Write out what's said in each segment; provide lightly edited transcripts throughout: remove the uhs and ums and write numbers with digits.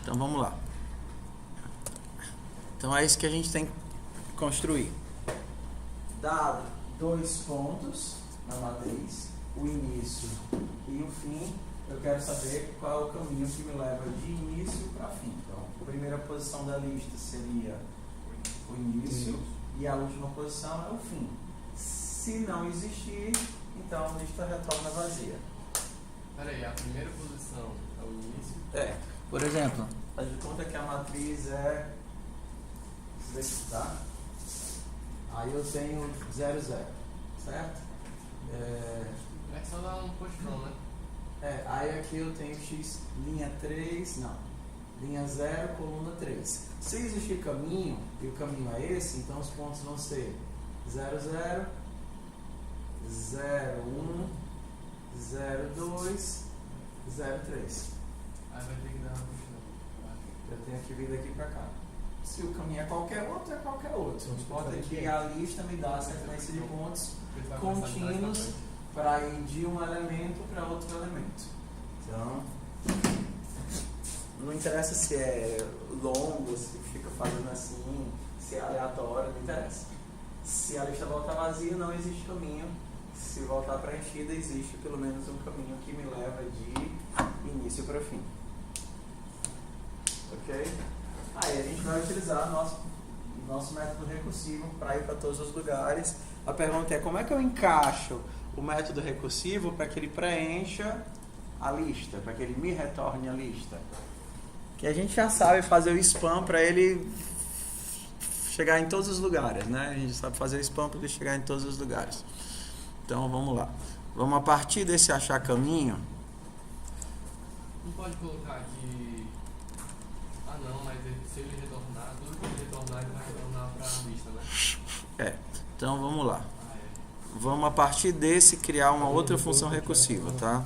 Então vamos lá. Então é isso que a gente tem que construir. Dado 2 pontos na matriz, o início e o fim, eu quero saber qual é o caminho que me leva de início para fim. Então, a primeira posição da lista seria o início e a última posição é o fim. Se não existir, então a lista retorna vazia. Peraí, a primeira posição é o início? Por exemplo, faz de conta que a matriz é isso daqui, tá? Aí eu tenho 0, 0, certo? É só dar um postão, né? Aí aqui eu tenho x, linha 3, não, linha 0, coluna 3. Se existir caminho, e o caminho é esse, então os pontos vão ser 0, 0, 0, 1, 0, 2, 0, 3. Aí vai ter que dar uma postão. Eu tenho que vir daqui para cá. Se o caminho é qualquer outro, é qualquer outro. Não importa que a lista me dá a sequência de pontos contínuos para ir de um elemento para outro elemento. Então, não interessa se é longo, se fica fazendo assim, se é aleatório, não interessa. Se a lista voltar vazia, não existe caminho. Se voltar preenchida, existe pelo menos um caminho que me leva de início para fim. Ok? Aí a gente vai utilizar nosso método recursivo para ir para todos os lugares. A pergunta é: como é que eu encaixo o método recursivo para que ele preencha a lista, para que ele me retorne a lista? Que a gente já sabe fazer o spam para ele chegar em todos os lugares, né? A gente sabe fazer o spam para ele chegar em todos os lugares. Então vamos lá. Vamos a partir desse achar caminho. Não pode colocar aqui. Ah não, mas se ele retornar, tudo que ele retornar, ele vai retornar para a lista, né? Então vamos lá. Vamos a partir desse criar uma outra função recursiva, tá?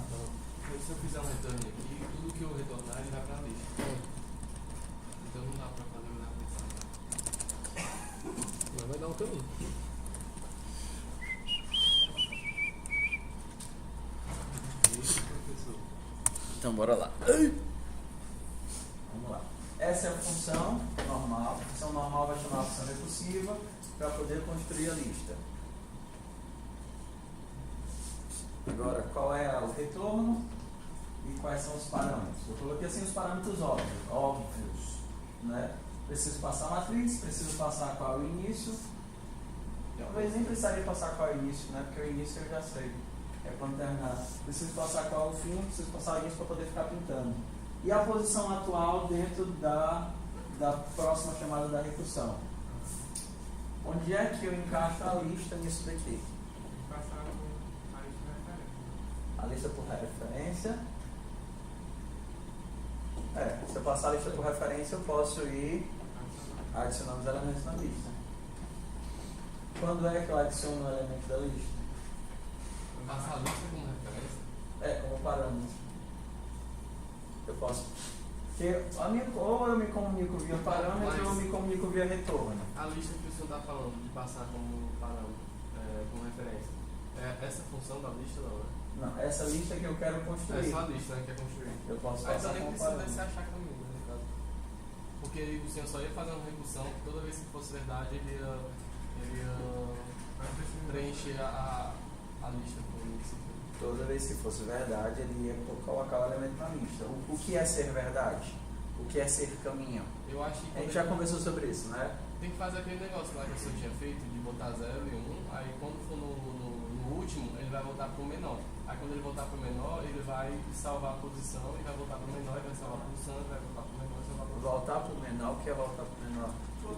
Se eu fizer um return aqui, tudo que eu retornar, ele vai para a lista. Então não dá para fazer nada nessa. Mas vai dar um caminho. Isso, professor. Então bora lá. Vamos lá. Essa é a função normal. A função normal vai chamar a função recursiva para poder construir a lista. Agora, qual é o retorno e quais são os parâmetros? Eu coloquei assim os parâmetros óbvios, né? Preciso passar a matriz, preciso passar qual é o início. Talvez nem precisaria passar qual é o início, né? Porque o início eu já sei. É quando terminar. Preciso passar qual é o fim, preciso passar o início para poder ficar pintando. E a posição atual dentro da próxima chamada da recursão. Onde é que eu encaixo a lista nisso daqui? A lista por referência. Se eu passar a lista por referência, eu posso ir adicionando os elementos na lista. Quando é que eu adiciono o elemento da lista? Passar a lista como referência? Como parâmetro. Eu posso. Ou eu me comunico via parâmetro ou eu me comunico via retorno. A lista que o senhor está falando de passar como parâmetro, como referência, essa função da lista não, né? Não, essa lista que eu quero construir. É só a lista, né, que é construir. Eu posso Aí passar também como precisa parâmetro. desse achar caminho, né, no caso. Porque o senhor só ia fazer uma recursão que toda vez que fosse verdade ele ia preencher a lista com isso. Toda vez que fosse verdade, ele ia colocar o elemento na lista. O que é ser verdade? O que é ser caminho? Eu acho que A gente já conversou sobre isso, né? tem que fazer aquele negócio lá que o senhor tinha feito, de botar 0 e 1, aí quando for no último, ele vai voltar para o menor. Aí quando ele voltar para o menor, ele vai salvar a posição, e vai voltar para o menor, e vai salvar a posição, e vai voltar para o menor, e salvar a posição. Voltar para o menor, o que é voltar para o menor? Pro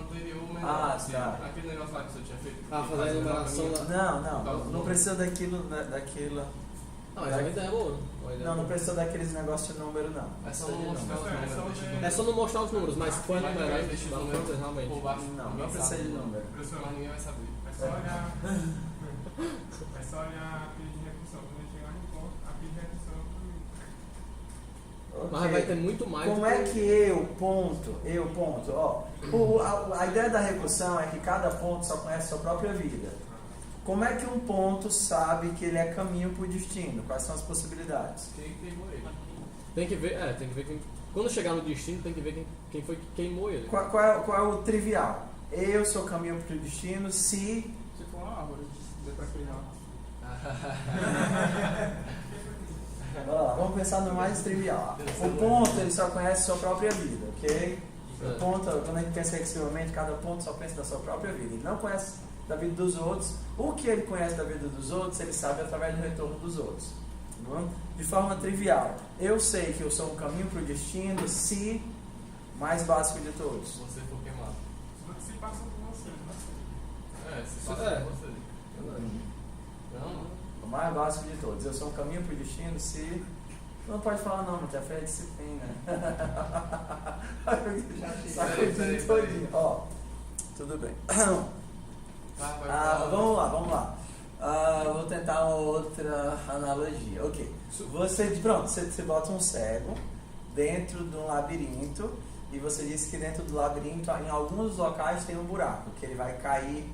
anterior, o menor. Ah, tá. Aquele negócio lá que o senhor tinha feito. Fazer a enumeração lá. Não precisa daquilo. Não, mas a ideia é boa. Não precisa daqueles negócios de número, não. É só não mostrar os números. É só não mostrar os números, mas quando Vai numerar, deixar os dá números pra realmente. por baixo. Não precisa de número. Mas ninguém vai saber. É só olhar. É só olhar a pilha de recursão. Quando ele chegar no ponto, a pilha de recursão é Mas vai ter muito mais. Como é que eu ponto, a ideia da recursão é que cada ponto só conhece a sua própria vida. Como é que um ponto sabe que ele é caminho para o destino? Quais são as possibilidades? Quem pegou ele? Tem que ver quem... Quando chegar no destino, tem que ver quem foi que queimou ele. Qual é o trivial? Eu sou o caminho para o destino se for uma árvore, dê pra criar. Vamos pensar no mais trivial. O ponto, ele só conhece sua própria vida, ok? O ponto, quando a gente pensa recursivamente, cada ponto só pensa da sua própria vida. Ele não conhece da vida dos outros. O que ele conhece da vida dos outros, ele sabe através do retorno dos outros. De forma trivial. Eu sei que eu sou um caminho para o destino se, mais básico de todos, Você for queimado. Se passa por você, não Se passa por você. Não. o mais básico de todos. Eu sou um caminho para o destino se... Não pode falar não, mas é fé de disciplina. Sacudindo todinho. Ó, tudo bem. Vamos lá. Vou tentar uma outra analogia. Ok. Você bota um cego dentro de um labirinto e você disse que dentro do labirinto, em alguns locais tem um buraco, que ele vai cair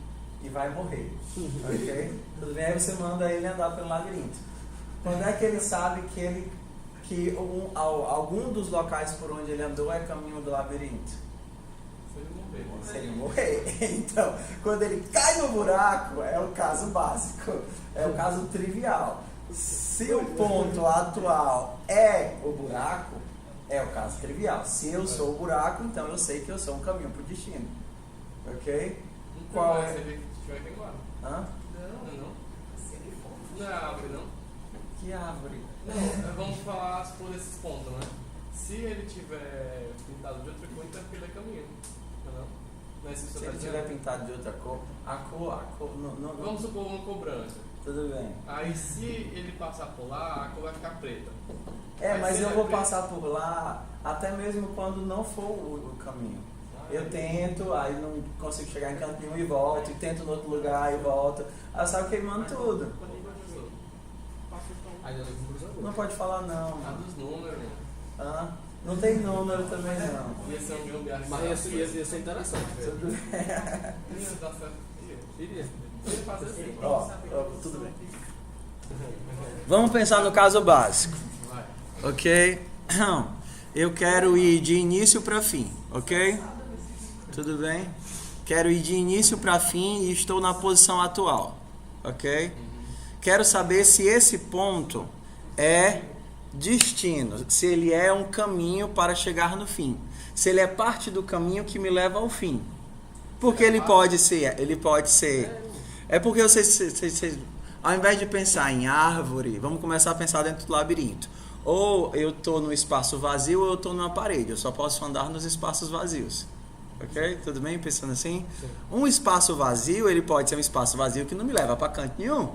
e vai morrer. Ok? Tudo bem? Aí você manda ele andar pelo labirinto. Quando é que ele sabe que algum dos locais por onde ele andou é caminho do labirinto? Se ele morrer. Então, quando ele cai no buraco, é o caso básico, é o caso trivial. Se o ponto atual é o buraco, é o caso trivial. Se eu sou o buraco, então eu sei que eu sou um caminho para o destino. Ok? Qual é? Hã? Não é árvore, não? Que árvore? Não, vamos falar por esses pontos, né? Se ele tiver pintado de outra cor, então é porque ele é caminho. Não é se ele tiver pintado de outra cor, a cor não. Vamos supor uma cor branca. Tudo bem. Aí se ele passar por lá, a cor vai ficar preta. Mas eu vou passar por lá até mesmo quando não for o caminho. Eu tento, aí não consigo chegar em canto nenhum e volto, e tento no outro lugar e volto. Aí eu saio queimando tudo. Não pode falar não. Dos números, mano. Não tem número também não. Ia ser um gambiarra. Mas ia ser interessante. Tudo bem. Ia dar certo. Iria fazer assim. Tudo bem. Vamos pensar no caso básico. Ok? Eu quero ir de início para fim. Ok? Tudo bem? Quero ir de início para fim e estou na posição atual. Ok? Quero saber se esse ponto é destino, se ele é um caminho para chegar no fim, se ele é parte do caminho que me leva ao fim. Porque ele pode ser. É porque vocês, ao invés de pensar em árvore, vamos começar a pensar dentro do labirinto. Ou eu estou no espaço vazio ou eu estou numa parede. Eu só posso andar nos espaços vazios. Ok? Tudo bem? Pensando assim? Sim. Um espaço vazio, ele pode ser um espaço vazio que não me leva para canto nenhum.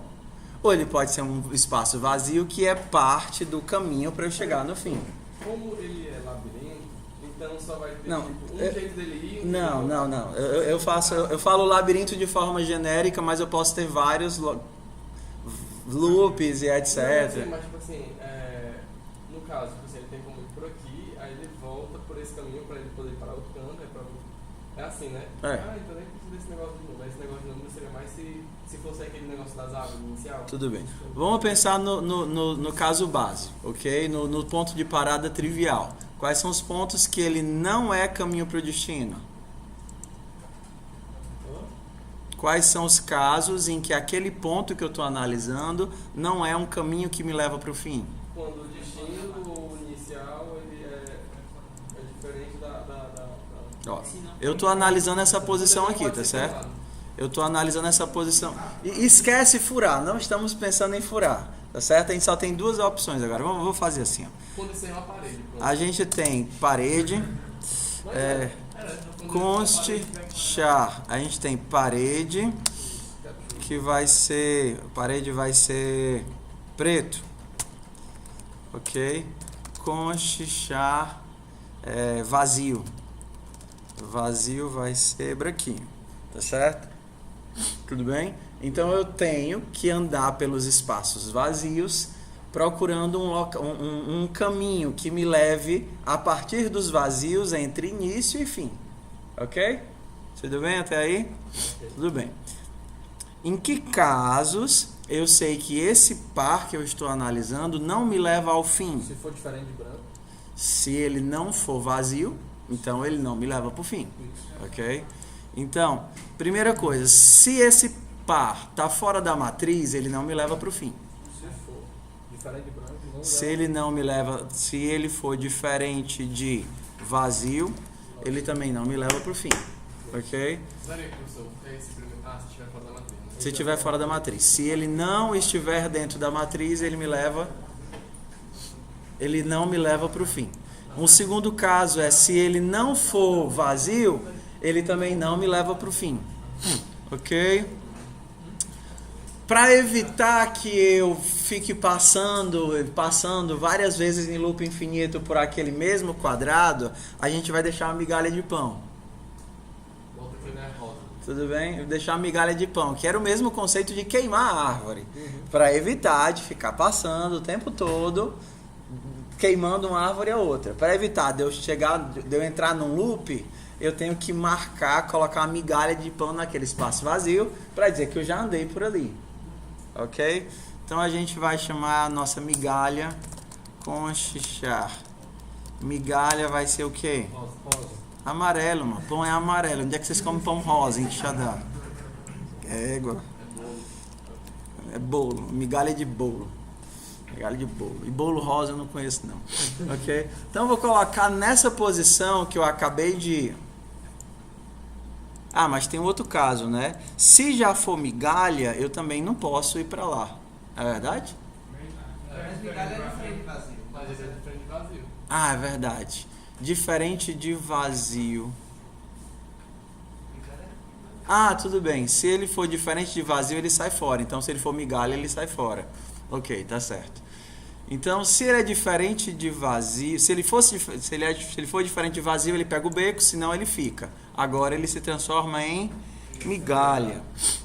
Ou ele pode ser um espaço vazio que é parte do caminho para eu chegar no fim. Como ele é labirinto, então só vai ter jeito dele ir... Não. Eu falo labirinto de forma genérica, mas eu posso ter vários loops e etc. Mas tipo assim, no caso, ele tem como ir por aqui, aí ele volta por esse caminho para ele poder ir para outro canto. É assim, né? Então nem precisa desse negócio de número. Esse negócio de número seria mais se fosse aquele negócio das árvores inicial. Tudo bem. Vamos pensar no caso básico, ok? No ponto de parada trivial. Quais são os pontos que ele não é caminho para o destino? Quais são os casos em que aquele ponto que eu estou analisando não é um caminho que me leva para o fim? Quando o destino inicial ele é diferente Ó, eu estou analisando essa posição aqui, tá certo? Eu estou analisando essa posição. E esquece furar, não estamos pensando em furar, tá certo? A gente só tem duas opções agora. Vou fazer assim, ó. Quando isso é uma parede. Pronto. A gente tem parede, conste, char. A gente tem parede, que vai ser... Parede vai ser preto. Ok? Conste, char, vazio. Vazio vai ser branquinho, tá certo? Tudo bem? Então eu tenho que andar pelos espaços vazios procurando um caminho que me leve a partir dos vazios entre início e fim. Ok? Tudo bem até aí? Tudo bem. Em que casos eu sei que esse par que eu estou analisando não me leva ao fim? Se for diferente de branco. Se ele não for vazio, então ele não me leva para o fim. Ok? Então, primeira coisa, se esse par está fora da matriz, ele não me leva para o fim. Se for diferente de branco, não Se ele não me leva, se ele for diferente de vazio, ele também não me leva para o fim. Ok? Peraí, professor, esse primeiro. Ah, se estiver fora da matriz. Né? Se estiver fora da matriz. Se ele não estiver dentro da matriz, ele não me leva para o fim. Um segundo caso é se ele não for vazio, ele também não me leva para o fim. Ok? Para evitar que eu fique passando várias vezes em loop infinito por aquele mesmo quadrado, a gente vai deixar uma migalha de pão. Volta aqui na rosa. Tudo bem? Deixar uma migalha de pão, que era o mesmo conceito de queimar a árvore. Para evitar de ficar passando o tempo todo queimando uma árvore a outra. Para evitar de eu entrar num loop, eu tenho que colocar uma migalha de pão naquele espaço vazio para dizer que eu já andei por ali. Ok? Então a gente vai chamar a nossa migalha conchichar. Migalha vai ser o quê? rosa. Amarelo, mano. Pão é amarelo. Onde é que vocês comem pão rosa em Quixadá? Égua. É bolo. Migalha de bolo. Migalha de bolo. E bolo rosa eu não conheço, não. Ok? Então eu vou colocar nessa posição que eu acabei de... Ah, mas tem outro caso, né? Se já for migalha, eu também não posso ir para lá. É verdade? Mas migalha é diferente de vazio. Mas esse é diferente de vazio. Ah, é verdade. Diferente de vazio. Ah, tudo bem. Se ele for diferente de vazio, ele sai fora. Então, se ele for migalha, ele sai fora. Ok, tá certo. Então, se ele é diferente de vazio, se ele for diferente de vazio, ele pega o beco, senão ele fica. Agora ele se transforma em migalha.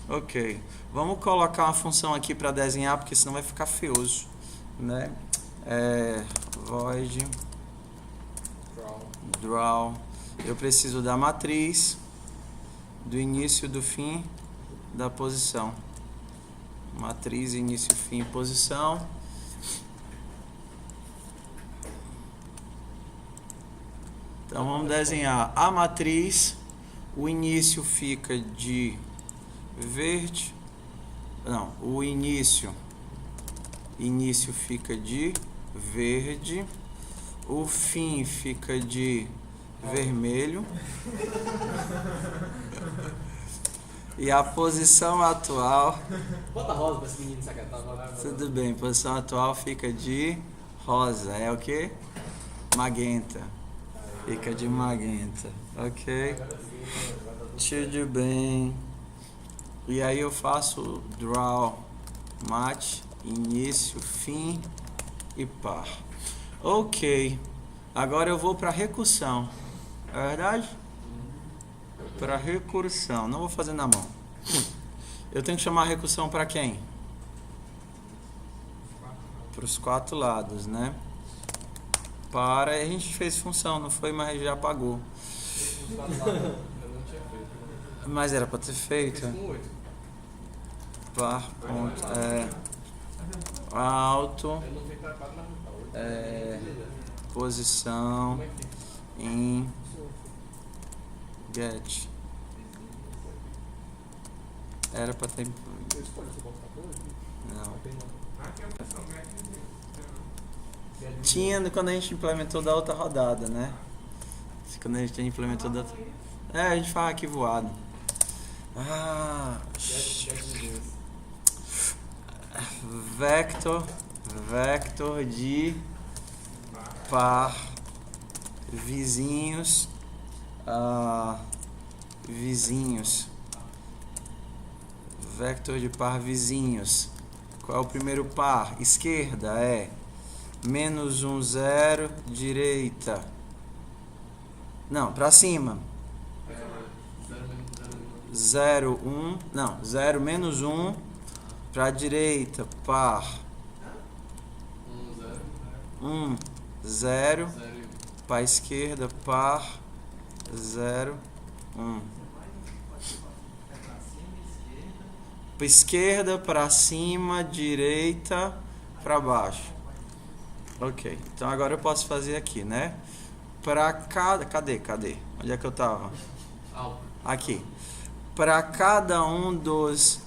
Ok. Vamos colocar uma função aqui para desenhar, porque senão vai ficar feioso, né? Void draw. Eu preciso da matriz, do início, do fim, da posição. Matriz, início, fim, posição. Então vamos desenhar a matriz. O início fica de verde. Não, o início fica de verde. O fim fica de vermelho. E a posição atual... Bota rosa pra esse menino secretário. Tudo bem, posição atual fica de rosa. É o quê? Magenta. Fica de magenta. Ok? Tudo bem. E aí eu faço draw, match, início, fim e par. Ok. Agora eu vou para recursão. É verdade? Para recursão. Não vou fazer na mão. Eu tenho que chamar a recursão para quem? Para os 4 lados, né? Para... A gente fez função, não foi? Mas já apagou. Eu não tinha feito. Mas era para ter feito. Fiz com 8. Par, ponto, alto, Eu não fiz para 4, mas para 8. posição, Como é que fica? in, get. Era para ter... Eu escolho se botar pra hoje. Não. Aqui é a opção, né? Tinha quando a gente implementou da outra rodada, né? Quando a gente implementou da outra... a gente fala aqui voado. Ah... Vector de par vizinhos, vector de par vizinhos. Qual é o primeiro par? Esquerda é -1, 0, direita. Não, para cima. 0, 1, não, 0, -1. Para a direita, par 1, 0. Para a esquerda, par 0, 1. Para esquerda, para cima, direita, para baixo. Ok, então agora eu posso fazer aqui, né? Para cada... Cadê? Onde é que eu tava? Aqui. Para cada um dos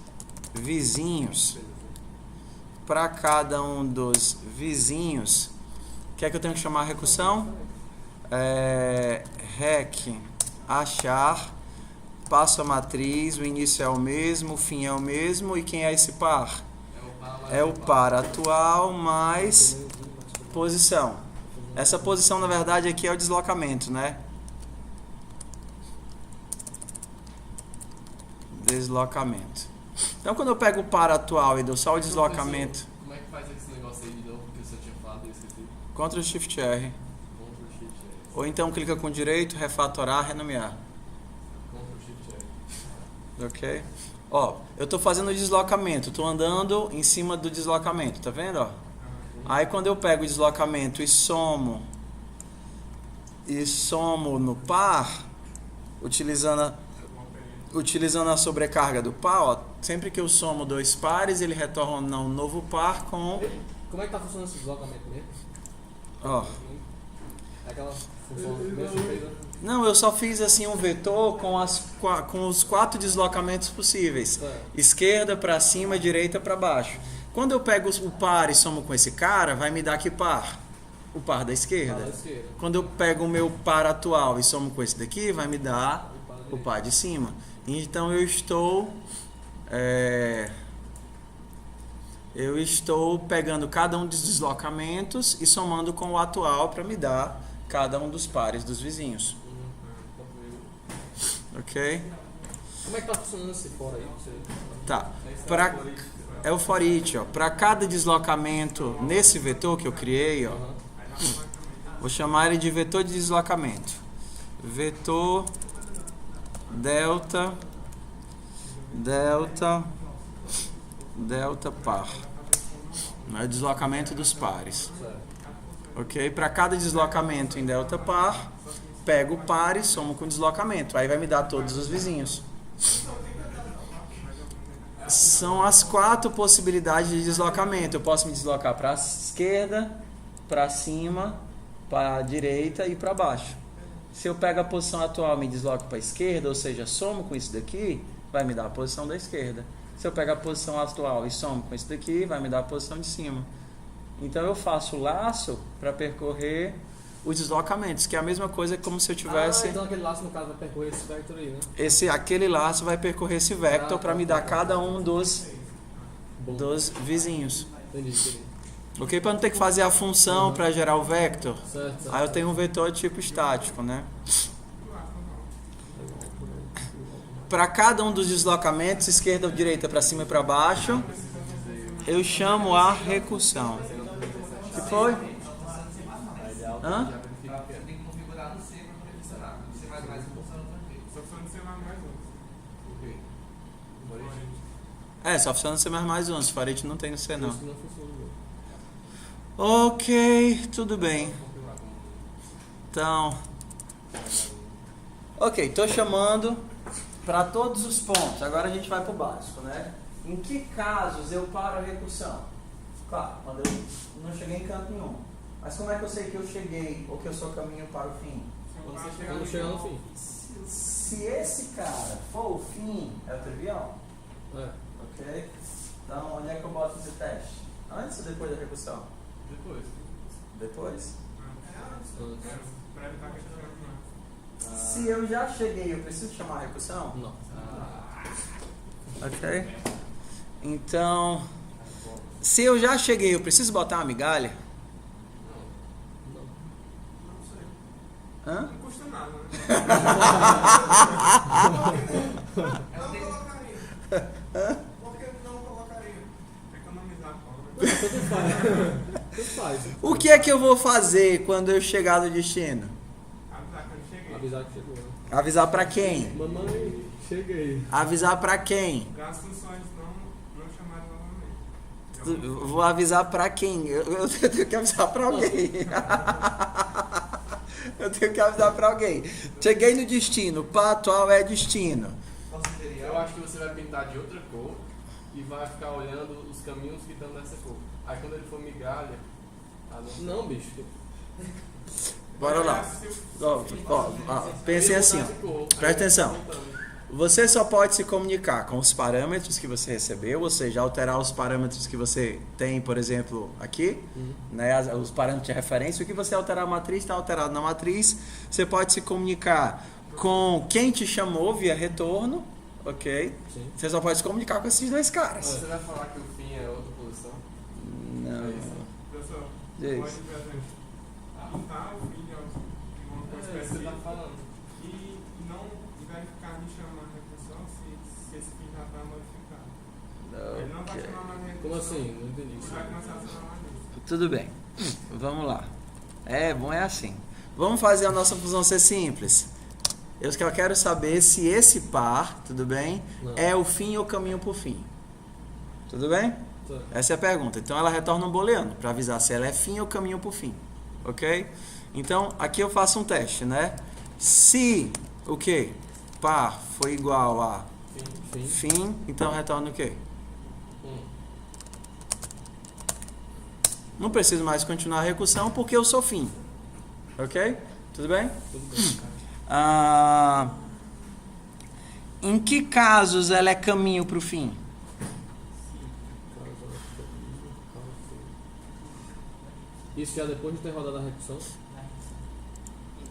vizinhos, o que é que eu tenho que chamar a recursão? Rec, achar, passo a matriz, o início é o mesmo, o fim é o mesmo, e quem é esse par? É o par atual mais posição. Essa posição, na verdade, aqui é o deslocamento, né? Deslocamento. Então, quando eu pego o par atual e dou só o deslocamento... Como é que faz esse negócio aí de novo que você tinha falado e eu esqueci? Ctrl Shift R. Ou então clica com direito, refatorar, renomear. Ctrl Shift R. Ok? Ó, eu estou fazendo o deslocamento, estou andando em cima do deslocamento, tá vendo? Ó? Aí quando eu pego o deslocamento e somo no par, utilizando a sobrecarga do par, ó, sempre que eu somo dois pares, ele retorna um novo par com... Como é que tá funcionando esse deslocamento mesmo? Ó. É aquela função mesmo que fez, né? Não, eu só fiz assim um vetor com os 4 deslocamentos possíveis. Esquerda para cima, direita para baixo. Quando eu pego o par e somo com esse cara, vai me dar que par? O par da esquerda. Quando eu pego o meu par atual e somo com esse daqui, vai me dar o par de cima. Então eu estou pegando cada um dos deslocamentos e somando com o atual para me dar cada um dos pares dos vizinhos. Ok? Como é que tá funcionando esse fora aí? Tá. É o for each, ó. Para cada deslocamento nesse vetor que eu criei, ó, vou chamar ele de vetor de deslocamento. Vetor delta par. É o deslocamento dos pares. Ok? Para cada deslocamento em delta par, pego o par e somo com o deslocamento. Aí vai me dar todos os vizinhos. São as 4 possibilidades de deslocamento. Eu posso me deslocar para a esquerda, para cima, para a direita e para baixo. Se eu pego a posição atual e me desloco para a esquerda, ou seja, somo com isso daqui, vai me dar a posição da esquerda. Se eu pego a posição atual e somo com isso daqui, vai me dar a posição de cima. Então eu faço o laço para percorrer os deslocamentos, que é a mesma coisa como se eu tivesse... então aquele laço, no caso, vai percorrer esse vector aí, né? Aquele laço vai percorrer esse vector para me dar cada um dos vizinhos. Entendi. Ok? Para não ter que fazer a função para gerar o vector. Certo. Aí eu tenho um vetor tipo estático, né? Para cada um dos deslocamentos, esquerda ou direita, para cima e para baixo, eu chamo a recursão. Que foi? Hã? Você tem que configurar no C para poder funcionar. No C++ funciona tranquilo. Só funciona no C++ 11. Só funciona no C++ 11. Farete não tem no C, não. Isso não funciona mesmo. Ok, tudo bem. Então... Ok, estou chamando para todos os pontos. Agora a gente vai para o básico, né? Em que casos eu paro a recursão? Claro, quando eu não cheguei em canto nenhum. Mas como é que eu sei que eu cheguei ou que eu sou caminho para o fim? Quando chegar no fim. Se esse cara for o fim, é o trivial. Ok? Então, onde é que eu boto esse teste? Antes ou depois da recursão? Depois? Para evitar que a gente Se eu já cheguei, eu preciso chamar a recursão? Não. Ok? Então, se eu já cheguei, eu preciso botar uma migalha? Hã? não custa nada, né? Por que não colocaria? Economizar fora. Tudo faz. O que é que eu vou fazer quando eu chegar no destino? Avisar que eu cheguei. Avisar que chegou, né? Avisar pra quem? Mamãe, cheguei. Avisar pra quem? As funções não chamaram novamente. Vou avisar pra quem? Eu tenho que avisar pra alguém. Eu tenho que avisar pra alguém. Cheguei no destino. Pá atual é destino. Eu acho que você vai pintar de outra cor e vai ficar olhando os caminhos que estão nessa cor. Aí quando ele for migalha, Não, bicho. Bora lá. Pensem assim, ó. Presta atenção. Você só pode se comunicar com os parâmetros que você recebeu, ou seja, alterar os parâmetros que você tem, por exemplo, aqui, né, os parâmetros de referência. O que você alterar a matriz está alterado na matriz. Você pode se comunicar com quem te chamou via retorno, ok? Sim. Você só pode se comunicar com esses dois caras. Você vai falar que o fim é outra posição? Não. Professor, Diz. pode, por exemplo, pintar o fim de uma coisa Você específica tá falando. e não verificar me chamar a recursão se esse fim já está modificado. Ele não vai chamar mais a recursão. Como assim? Não entendi. Ele vai começar a chamar mais isso. Tudo bem. Vamos lá. É bom, é assim. Vamos fazer a nossa função ser simples. Eu só quero saber se esse par, tudo bem, Não. é o fim ou caminho por fim. Tudo bem? Tá. Essa é a pergunta. Então ela retorna um booleano para avisar se ela é fim ou caminho por fim. Ok? Então aqui eu faço um teste, né? Se o que? Par foi igual a Fim. fim, então retorna o quê? Não preciso mais continuar a recursão porque eu sou fim. Ok? Tudo bem? Tudo bem. Em que casos ela é caminho para o fim? Isso já depois de ter rodado a recursão?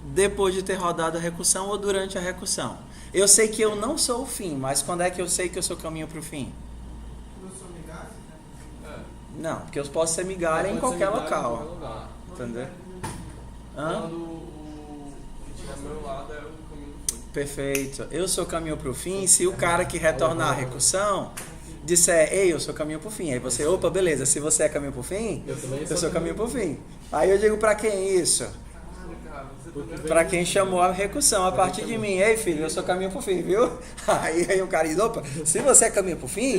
Depois de ter rodado a recursão ou durante a recursão? Eu sei que eu não sou o fim, mas quando é que eu sei que eu sou caminho para o fim? Professor Migalha? Não, porque eu posso ser migalha em Pode ser qualquer migalha em local. qualquer lugar. Entendeu? Hã? Quando o que estiver ao meu lado é o caminho do fim. Perfeito. Eu sou caminho para o fim se o cara que retornar a recursão disser, ei, eu sou caminho para o fim. Aí você, opa, beleza, se você é caminho para o fim, Eu também eu sou caminho para o fim. Aí eu digo para quem isso? Cara, você Porque também Para quem chamou a recursão a partir de mim. Ei, filho, eu sou caminho pro fim, viu? Aí o cara diz, opa, se você é caminho pro fim,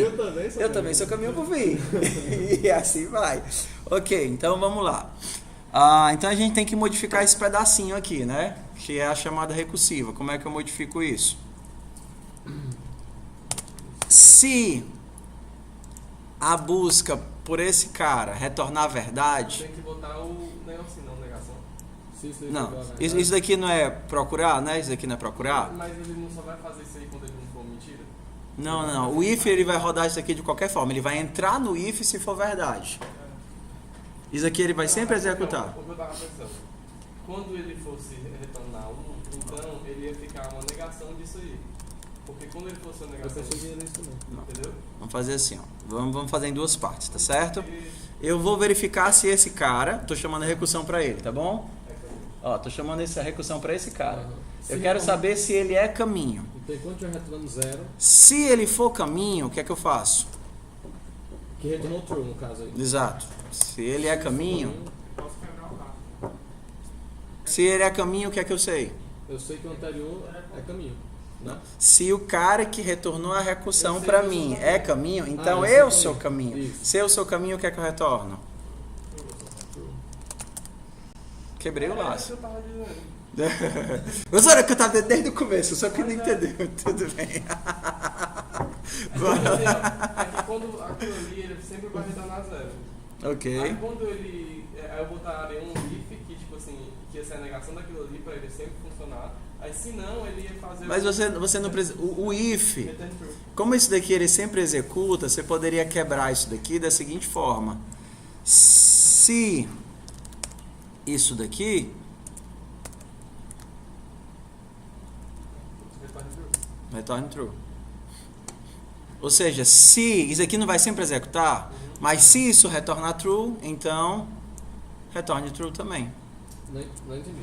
eu também sou caminho pro fim. E assim vai. Ok, então vamos lá. Então a gente tem que modificar esse pedacinho aqui, né? Que é a chamada recursiva. Como é que eu modifico isso? Se a busca por esse cara retornar a verdade... tem que botar o negocinho, não negação. Se isso daí Não, for igual a isso verdade. daqui não é procurar, né? Isso daqui não é procurar? Mas ele não só vai fazer isso aí quando ele não for mentira? Não. O if ele vai rodar isso aqui de qualquer forma. Ele vai entrar no if se for verdade. Isso aqui ele vai sempre executar. O que eu tava pensando, quando ele fosse retornar 1, então ele ia ficar uma negação disso aí. Porque quando ele fosse uma Eu negação, pensei que era isso também. entendeu? Vamos fazer assim, ó. Vamos fazer em duas partes, tá certo? Eu vou verificar se esse cara... Tô chamando a recursão para ele, tá bom? Ó, tô chamando a recursão para esse cara. Aham. Eu Se quero não- saber se ele é caminho. Então enquanto já retornando 0, Se ele for caminho, o que é que eu faço? que retornou true no caso aí. Exato. Se ele é caminho... Posso quebrar o laço. Se ele é caminho, o que é que eu sei? Eu sei que o anterior é caminho, né? Se o cara que retornou a recursão Eu sei para que eu mim sou é caminho. caminho, então eu eu sou sou caminho. caminho. Isso. Se eu sou caminho, o que é que eu retorno? Quebrei o É isso laço. que eu tava dizendo. Mas olha que eu tava dentro do começo, só que não entendeu. Tudo bem. Porque, assim, ó, é que quando aquilo ali, ele sempre vai retornar 0. Aí Ok. quando ele... Aí eu botaria um if que, tipo assim, que ia ser a negação daquilo ali pra ele sempre funcionar. Aí se não, ele ia fazer... Mas você não precisa. O if, Return true. como isso daqui ele sempre executa, você poderia quebrar isso daqui da seguinte forma. Se isso daqui Return true. retorne true. Ou seja, se isso aqui não vai sempre executar, mas se isso retornar true, então retorne true também. Não entendi.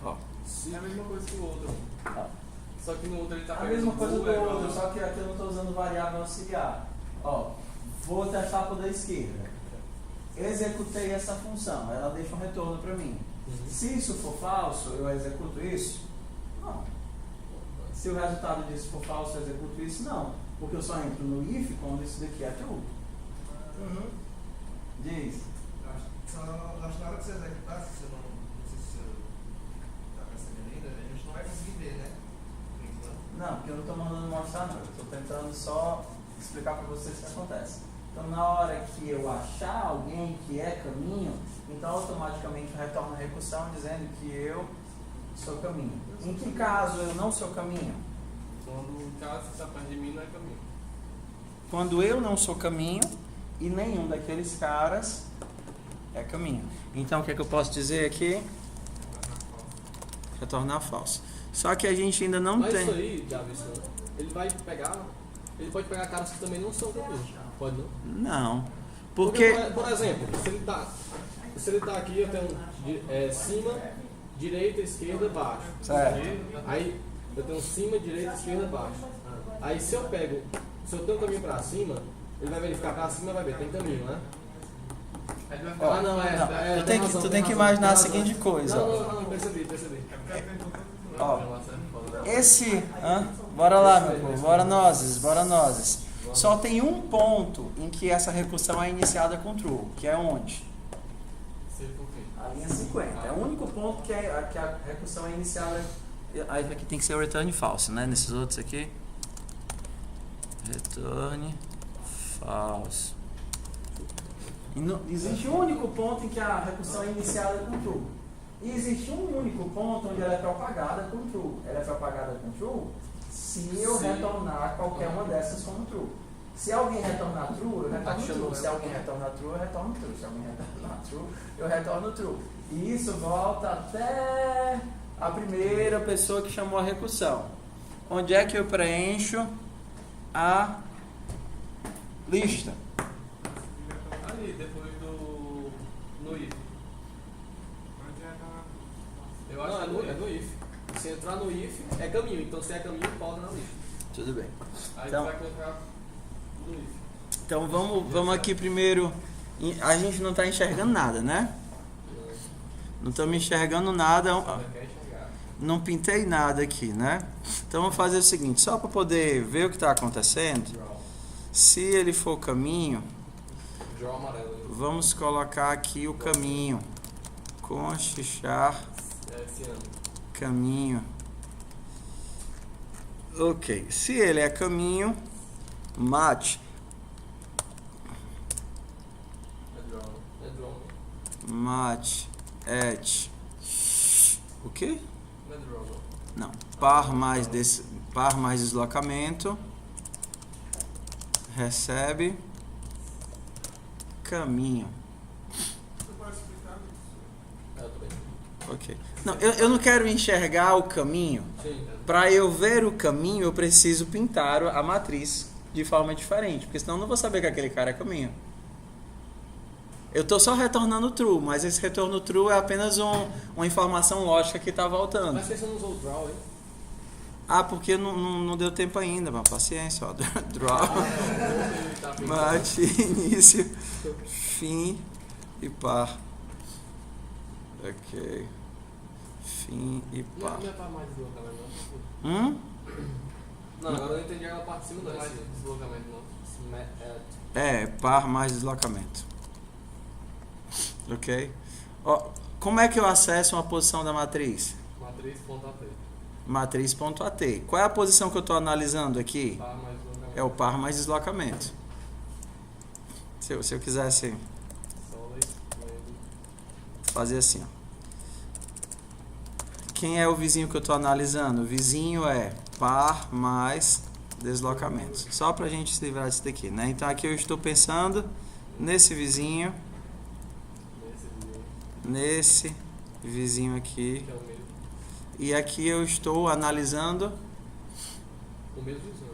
Ó. É a mesma coisa que o outro. Só que no outro ele tá A pegando mesma coisa do true, outro, só que aqui eu não estou usando variável auxiliar. Ó, vou testar por da esquerda. Executei essa função, ela deixa um retorno para mim. Se isso for falso, eu executo isso? Não. Se o resultado disso for falso, eu executo isso? Não. Porque eu só entro no if quando isso daqui é true. Diz. Acho que na hora que você executar, se você não sei se você está percebendo ainda, a gente não vai conseguir ver, né? Por enquanto. Não, porque eu não estou mandando mostrar não. Eu estou tentando só explicar para vocês o que acontece. Então, na hora que eu achar alguém que é caminho, então automaticamente eu retorno a recursão dizendo que eu sou caminho. Em que caso eu não sou caminho? Quando o caso que está perto de mim não é caminho. Quando eu não sou caminho e nenhum daqueles caras é caminho. Então, o que é que eu posso dizer aqui? Retornar falso. Só que a gente ainda não Mas tem... isso aí, Javison, ele pode pegar caras que também não são caminhos. Pode não? Não. Porque... Por exemplo, se ele tá aqui, eu tenho cima, direita, esquerda, baixo. Certo. Aí eu tenho cima, direita, esquerda, baixo. Aí se eu tenho um caminho pra cima, ele vai verificar pra cima e vai ver, tem caminho, né? Aí ele vai Ó, falar, não, tu tem tem razão, que tem imaginar a razão. seguinte coisa. Não, percebi. Ó, esse... Bora lá, meu povo. Bora nozes. Só tem um ponto em que essa recursão é iniciada com true, que é onde? A linha 50. É o único ponto que a recursão é iniciada. Aí aqui tem que ser o return false, né? Nesses outros aqui. Return false. Existe um único ponto em que a recursão é iniciada com true. E existe um único ponto onde ela é propagada com true. Ela é propagada com true se eu retornar qualquer uma dessas como true. Se alguém retornar true, eu retorno true. Se alguém retornar true, eu retorno true. Se alguém retornar true, eu retorno true. E isso volta até a primeira pessoa que chamou a recursão. Onde é que eu preencho a lista? ali, depois no if. Eu acho Não, que é no if. Se entrar no if, é caminho. Então se é caminho, pode na lista. Tudo bem. Aí Então- você vai colocar no if. Então vamos aqui primeiro. A gente não está enxergando nada, né? Não estamos enxergando nada. Você quer enxergar. Não pintei nada aqui, né? Então vamos fazer o seguinte, só para poder ver o que está acontecendo. Draw. Se ele for caminho, Draw amarelo. vamos colocar aqui o caminho. Conchichar Esse ano. caminho. Ok. Se ele é caminho, mate. É draw. É draw. Mate. Et. O quê? Não é draw, não. Não. Par mais deslocamento. Recebe. Caminho. Você pode explicar isso? É, tudo bem. Ok. Não, eu não quero enxergar o caminho. Sim. Para eu ver o caminho, eu preciso pintar a matriz de forma diferente, porque senão eu não vou saber que aquele cara é caminho. Eu estou só retornando true, mas esse retorno true é apenas uma informação lógica que está voltando. Mas você não usou o draw, hein? Ah, porque não deu tempo ainda, mas paciência, ó. Draw, Tá mate, início, fim e par. Ok. Fim e par. Não é para mais deslocamento, não. Não, agora eu entendi aquela parte de cima, Não não. é mais deslocamento, não. É, par mais deslocamento. Ok? Ó, como é que eu acesso uma posição da matriz? Matriz.at. Matriz.at. Qual é a posição que eu estou analisando aqui? Par mais deslocamento. É o par mais deslocamento. Se eu quisesse Solid. fazer assim, ó. Quem é o vizinho que eu estou analisando? O vizinho é par mais deslocamento. Só para a gente se livrar disso daqui, né? Então aqui eu estou pensando nesse vizinho, nesse vizinho aqui, Que é o mesmo. e aqui eu estou analisando. O mesmo vizinho.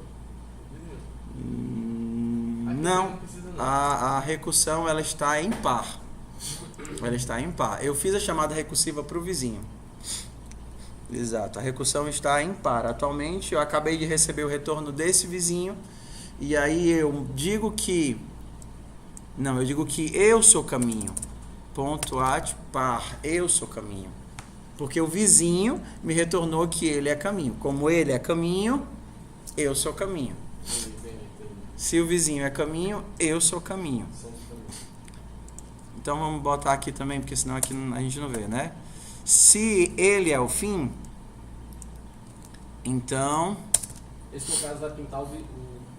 Aqui Não, não precisa não. a recursão ela está em par. Ela está em par. Eu fiz a chamada recursiva para o vizinho. Exato, a recursão está em par. Atualmente eu acabei de receber o retorno desse vizinho e aí eu digo que eu sou caminho. Ponto at par, eu sou caminho. Porque o vizinho me retornou que ele é caminho. Como ele é caminho, eu sou caminho. Entendi. Se o vizinho é caminho, eu sou caminho. Somos caminho. Então vamos botar aqui também, porque senão aqui a gente não vê, né? Se ele é o fim, então Esse no caso vai pintar o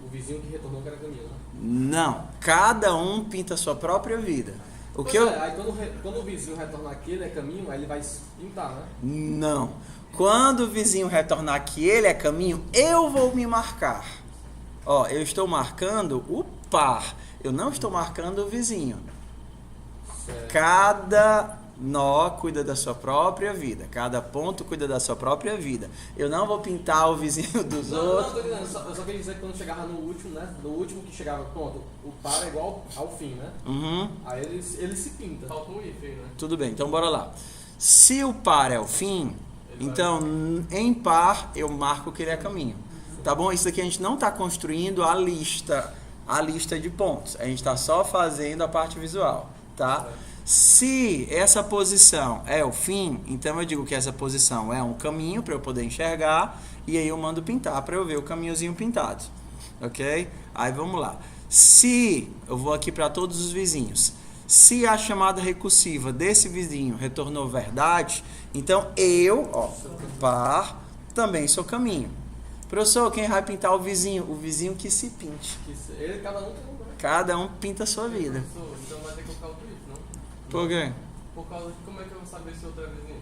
o vizinho que retornou que era caminho, né? Não, cada um pinta a sua própria vida. O que Pois eu... é, aí quando o vizinho retornar aqui, ele é caminho, aí ele vai pintar, né? Não. Quando o vizinho retornar que ele é caminho, eu vou me marcar. Ó, eu estou marcando o par. Eu não estou marcando o vizinho. Certo. Cada nó cuida da sua própria vida. Cada ponto cuida da sua própria vida. Eu não vou pintar o vizinho dos Não, outros. tô dizendo, eu só queria dizer que quando chegava no último, né? No último que chegava, pronto, o par é igual ao fim, né? Uhum. Aí ele se pinta. Falta um hífen, né? Tudo bem, então bora lá. Se o par é o fim, então em par eu marco que ele é caminho. Tá bom? Isso aqui a gente não está construindo a lista de pontos. A gente está só fazendo a parte visual, tá? Se essa posição é o fim, então eu digo que essa posição é um caminho para eu poder enxergar e aí eu mando pintar para eu ver o caminhozinho pintado, ok? Aí vamos lá. Se eu vou aqui para todos os vizinhos, se a chamada recursiva desse vizinho retornou verdade, então eu, ó, par, também sou caminho. Professor, quem vai pintar o vizinho? O vizinho que se pinte. Cada um tem um, né? Cada um pinta a sua vida. Professor, então vai ter que colocar outro hífen, não? Por quê? Por causa de como é que eu vou saber se outro é vizinho?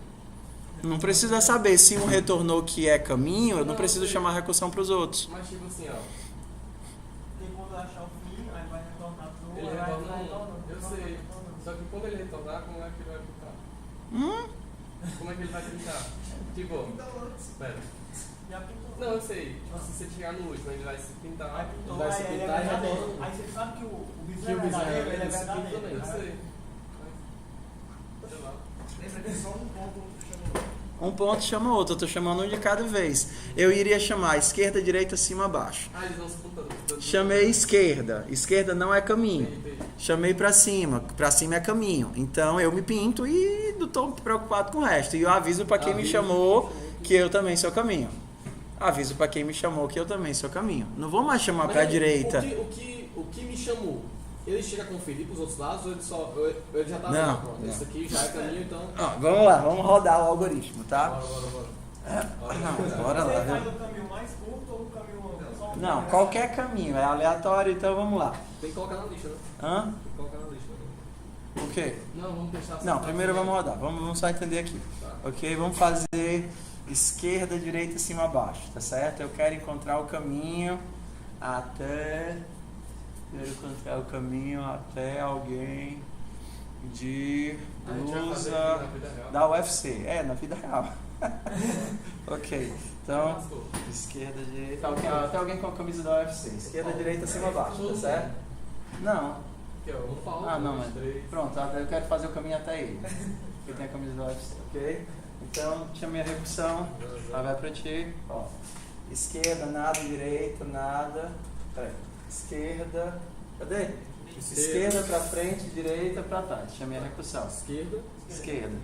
Não precisa saber. Se um retornou que é caminho, eu não preciso chamar recursão para os outros. Mas tipo assim, ó. Porque quando achar o fim, aí vai retornar pro Ele aí vai retorna um. retornando, Eu retornando, sei. retornando. Só que quando ele retornar, como é que ele vai pintar? Como é que ele vai pintar? Tipo, espera. Já pintou. Não, eu sei. Tipo assim, se ele chegar no último, ele vai se pintar. Aí pintou, vai se aí ele é pintar e verdadeiro. retorna. Aí você sabe que o Que vizinho é o vizinho verdadeiro, ele é ele se pinta verdadeiro. também. Eu sei. Sei lá. Lembra que só um ponto chamou. Um ponto chama outro. Eu estou chamando um de cada vez. Eu iria chamar esquerda, direita, cima, baixo. Ah, eles vão se puntando. Chamei esquerda. Esquerda não é caminho. Entendi. Chamei para cima é caminho. Então eu me pinto e não estou preocupado com o resto. E eu aviso para quem me chamou que eu também sou caminho. Aviso para quem me chamou que eu também sou caminho. Não vou mais chamar para a aí, direita. O que me chamou? Ele chega a conferir para os outros lados ou ele já tá Não, vendo? Pronto, não. esse aqui já é caminho, então. Ó, vamos lá, vamos rodar o algoritmo, tá? Bora lá. Você viu? faz o caminho mais curto ou o caminho só um Não, caminho? qualquer caminho, é aleatório, então vamos lá. Tem que colocar na lista, né? Hã? Tem que colocar na lista. Né? O quê? Não, vamos deixar assim. Não, primeiro vamos rodar, vamos só entender aqui. Ok? Vamos fazer esquerda, direita, cima, baixo, tá certo? Eu quero encontrar o caminho até... Quero encontrar o caminho até alguém de A gente vai fazer blusa aqui na vida real. da UFC. É, na vida real. Ok, então... Lascou. Esquerda, direita. Até alguém com a camisa da UFC. Esquerda, direita, cima, baixo, tá certo? Não. Aqui, ó. Um falso, Ah, não, dois, mas. três. Pronto, eu quero fazer o caminho até ele. Porque tem a camisa da UFC, ok? Então, chamei a recursão. Ela vai pra ti. Ó. Esquerda, nada, direita, nada. Peraí. Esquerda. Cadê? Esquerda pra frente, direita pra trás. Chamei a recursão. Esquerda, Esquerda.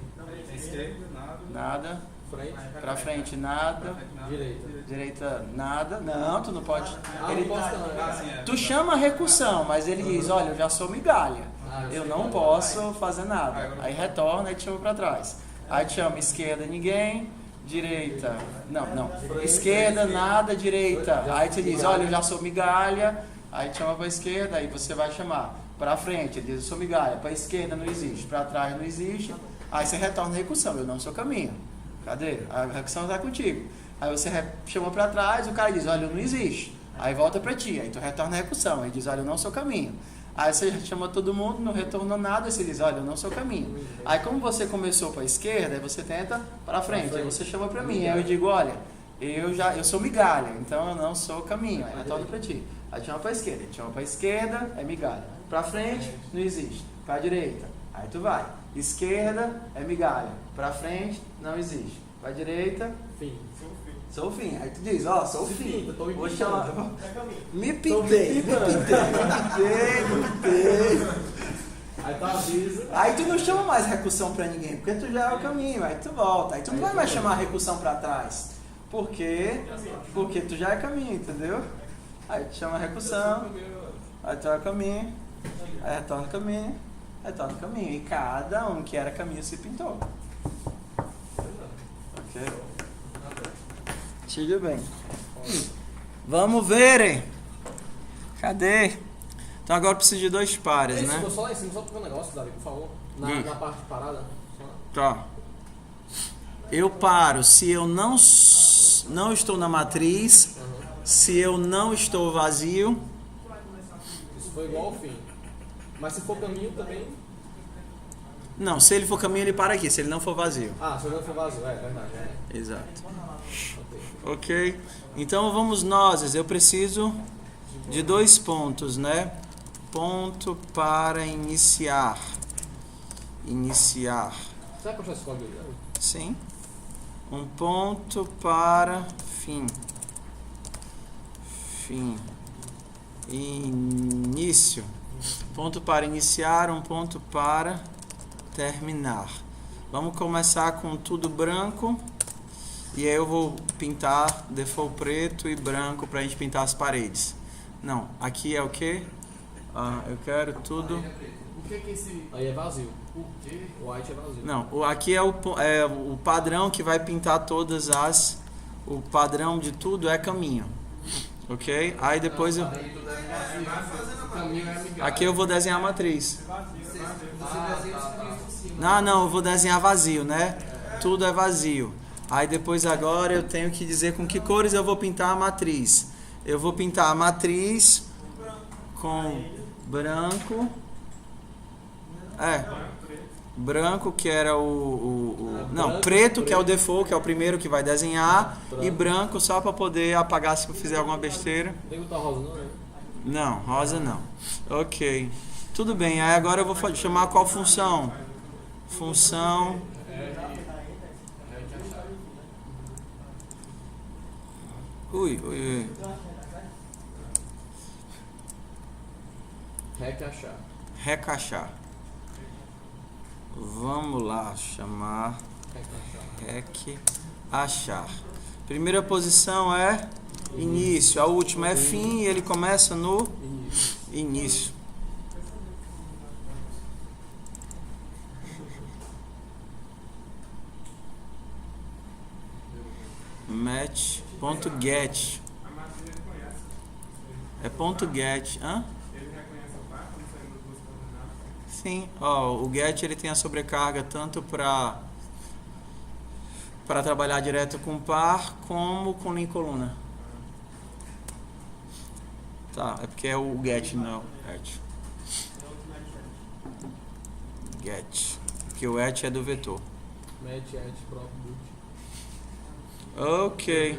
Esquerda, nada. Nada. frente, Pra frente, nada. direita. Direita, nada. Não, tu não pode. Ah, Ele, não posso não, né? tu chama a recursão, mas ele diz: olha, eu já sou migalha. Eu não posso fazer nada. Aí retorna e te chama pra trás. Aí te chama esquerda, ninguém. Direita, não. Esquerda, nada, direita. Aí te diz: olha, eu já sou migalha. Aí te chama pra esquerda, aí você vai chamar pra frente. Ele diz: eu sou migalha. Pra esquerda não existe, pra trás não existe. Aí você retorna a recursão: eu não sou caminho. Cadê? A recursão está contigo. Aí você chama pra trás, o cara diz: olha, eu não existe. Aí volta pra ti, aí tu retorna a recursão. Aí diz: olha, eu não sou caminho. Aí você chama todo mundo, não retornou nada, aí você diz: olha, eu não sou caminho. Aí como você começou pra esquerda, aí você tenta pra frente. Aí você chama pra mim, aí eu digo: olha, eu sou migalha, então eu não sou caminho. Aí retorna pra ti. Aí chama pra esquerda, aí chama pra esquerda, é migalha. Pra frente, não existe. Pra direita, aí tu vai. Esquerda é migalha. Pra frente, não existe. Pra direita, Fim. sou o fim. Aí tu diz: ó, sou o fim. Tô me Vou pintando. chamar. É caminho. Me pintei. Aí tá avisa. Aí tu não chama mais recursão pra ninguém, porque tu já é o caminho, aí tu volta. Aí tu não vai mais chamar recursão pra trás. Por quê? Porque tu já é caminho, entendeu? Aí tu chama recursão, aí tu é caminho, aí retorna o caminho, retorna o caminho. E cada um que era caminho se pintou. Ok? Tudo bem. Vamos ver, hein? Cadê? Então agora eu preciso de dois pares, Isso, né? vou só lá em cima, só para um negócio, Davi, por favor. Na parte parada. Tá. Eu paro se eu não estou na matriz, se eu não estou vazio. Isso foi igual ao fim. Mas se for caminho também. Não, se ele for caminho, ele para aqui, se ele não for vazio. Ah, se eu não for vazio, é verdade. É. Exato. Ok. Ok? Então vamos nós. Eu preciso de 2 pontos, né? Ponto para iniciar. Iniciar. Você vai puxar esse código aí? Sim. Um ponto para fim. Fim. Início. Ponto para iniciar, um ponto para terminar. Vamos começar com tudo branco. E aí eu vou pintar default preto e branco para a gente pintar as paredes. Não, aqui é o que? Eu quero tudo. O que é esse. Aí é vazio. O quê? O white é vazio. Não, aqui é o padrão que vai pintar todas as. O padrão de tudo é caminho. Ok? Aí depois eu. O caminho é amigável. Aqui eu vou desenhar a matriz. Você desenha os caminhos por cima. Não, eu vou desenhar vazio, né? Tudo é vazio. Aí depois agora eu tenho que dizer com que cores eu vou pintar a matriz. Eu vou pintar a matriz com branco. Branco que era não, preto que é o default, que é o primeiro que vai desenhar. E branco só para poder apagar se eu fizer alguma besteira. Não tem que botar rosa não, né? Não, rosa não. Ok. Tudo bem, aí agora eu vou chamar qual função? Função. Ui. Recaixar. Recaixar. Vamos lá, chamar. Recaixar. Primeira posição é início, a última é fim e ele começa no início. Match.get. É ponto .get. Hã? Ele reconhece a parte quando sai das duas coordenadas? Sim, o get ele tem a sobrecarga tanto para trabalhar direto com par como com linha coluna. Tá, é porque é o get, não get. Porque o et é do vetor. Match, et, próprio, boot. Ok.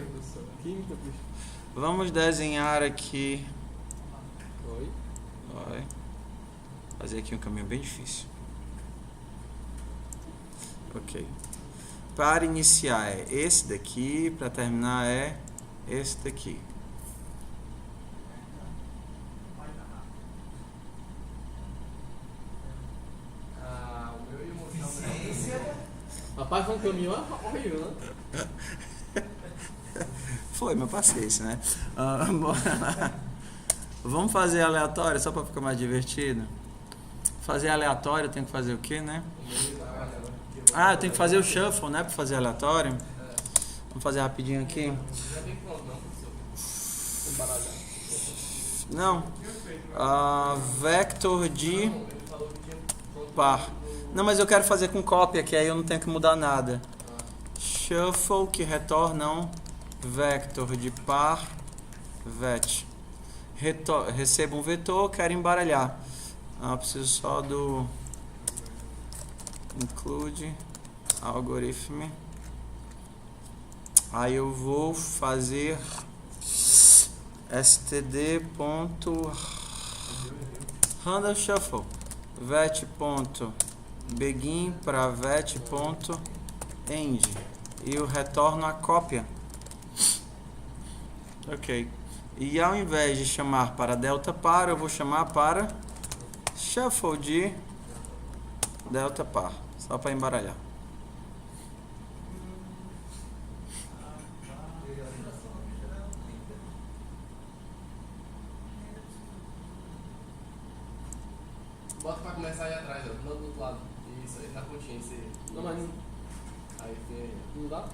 Química, bicho. Vamos desenhar aqui. Oi. Vai. Fazer aqui um caminho bem difícil. Ok. Para iniciar é esse daqui, para terminar é esse daqui. O meu ia mostrar Rapaz, foi um caminho horrível, né? Foi, mas paciência, né? Bora lá. Vamos fazer aleatório só para ficar mais divertido. Fazer aleatório tem que fazer o quê, né? Eu tenho que fazer o shuffle, né? Para fazer aleatório. Vamos fazer rapidinho aqui. Já tem pronto, não, professor? Embaralhar. Não. Vector de Ele falou que tinha pronto. par. Não, mas eu quero fazer com cópia, que aí eu não tenho que mudar nada. Shuffle que retorna um vector de par vet. Recebo um vetor, quero embaralhar. Preciso só do include algoritmo. Aí eu vou fazer std.handle shuffle vet.begin para vet.end e eu retorno a cópia. Ok. E ao invés de chamar para delta par, eu vou chamar para shuffle de delta par, só para embaralhar. Bota pra começar aí atrás, ó, não do outro lado. Isso aí, na pontinha, esse aí. Não, mas não, Aí tem aí. não dá?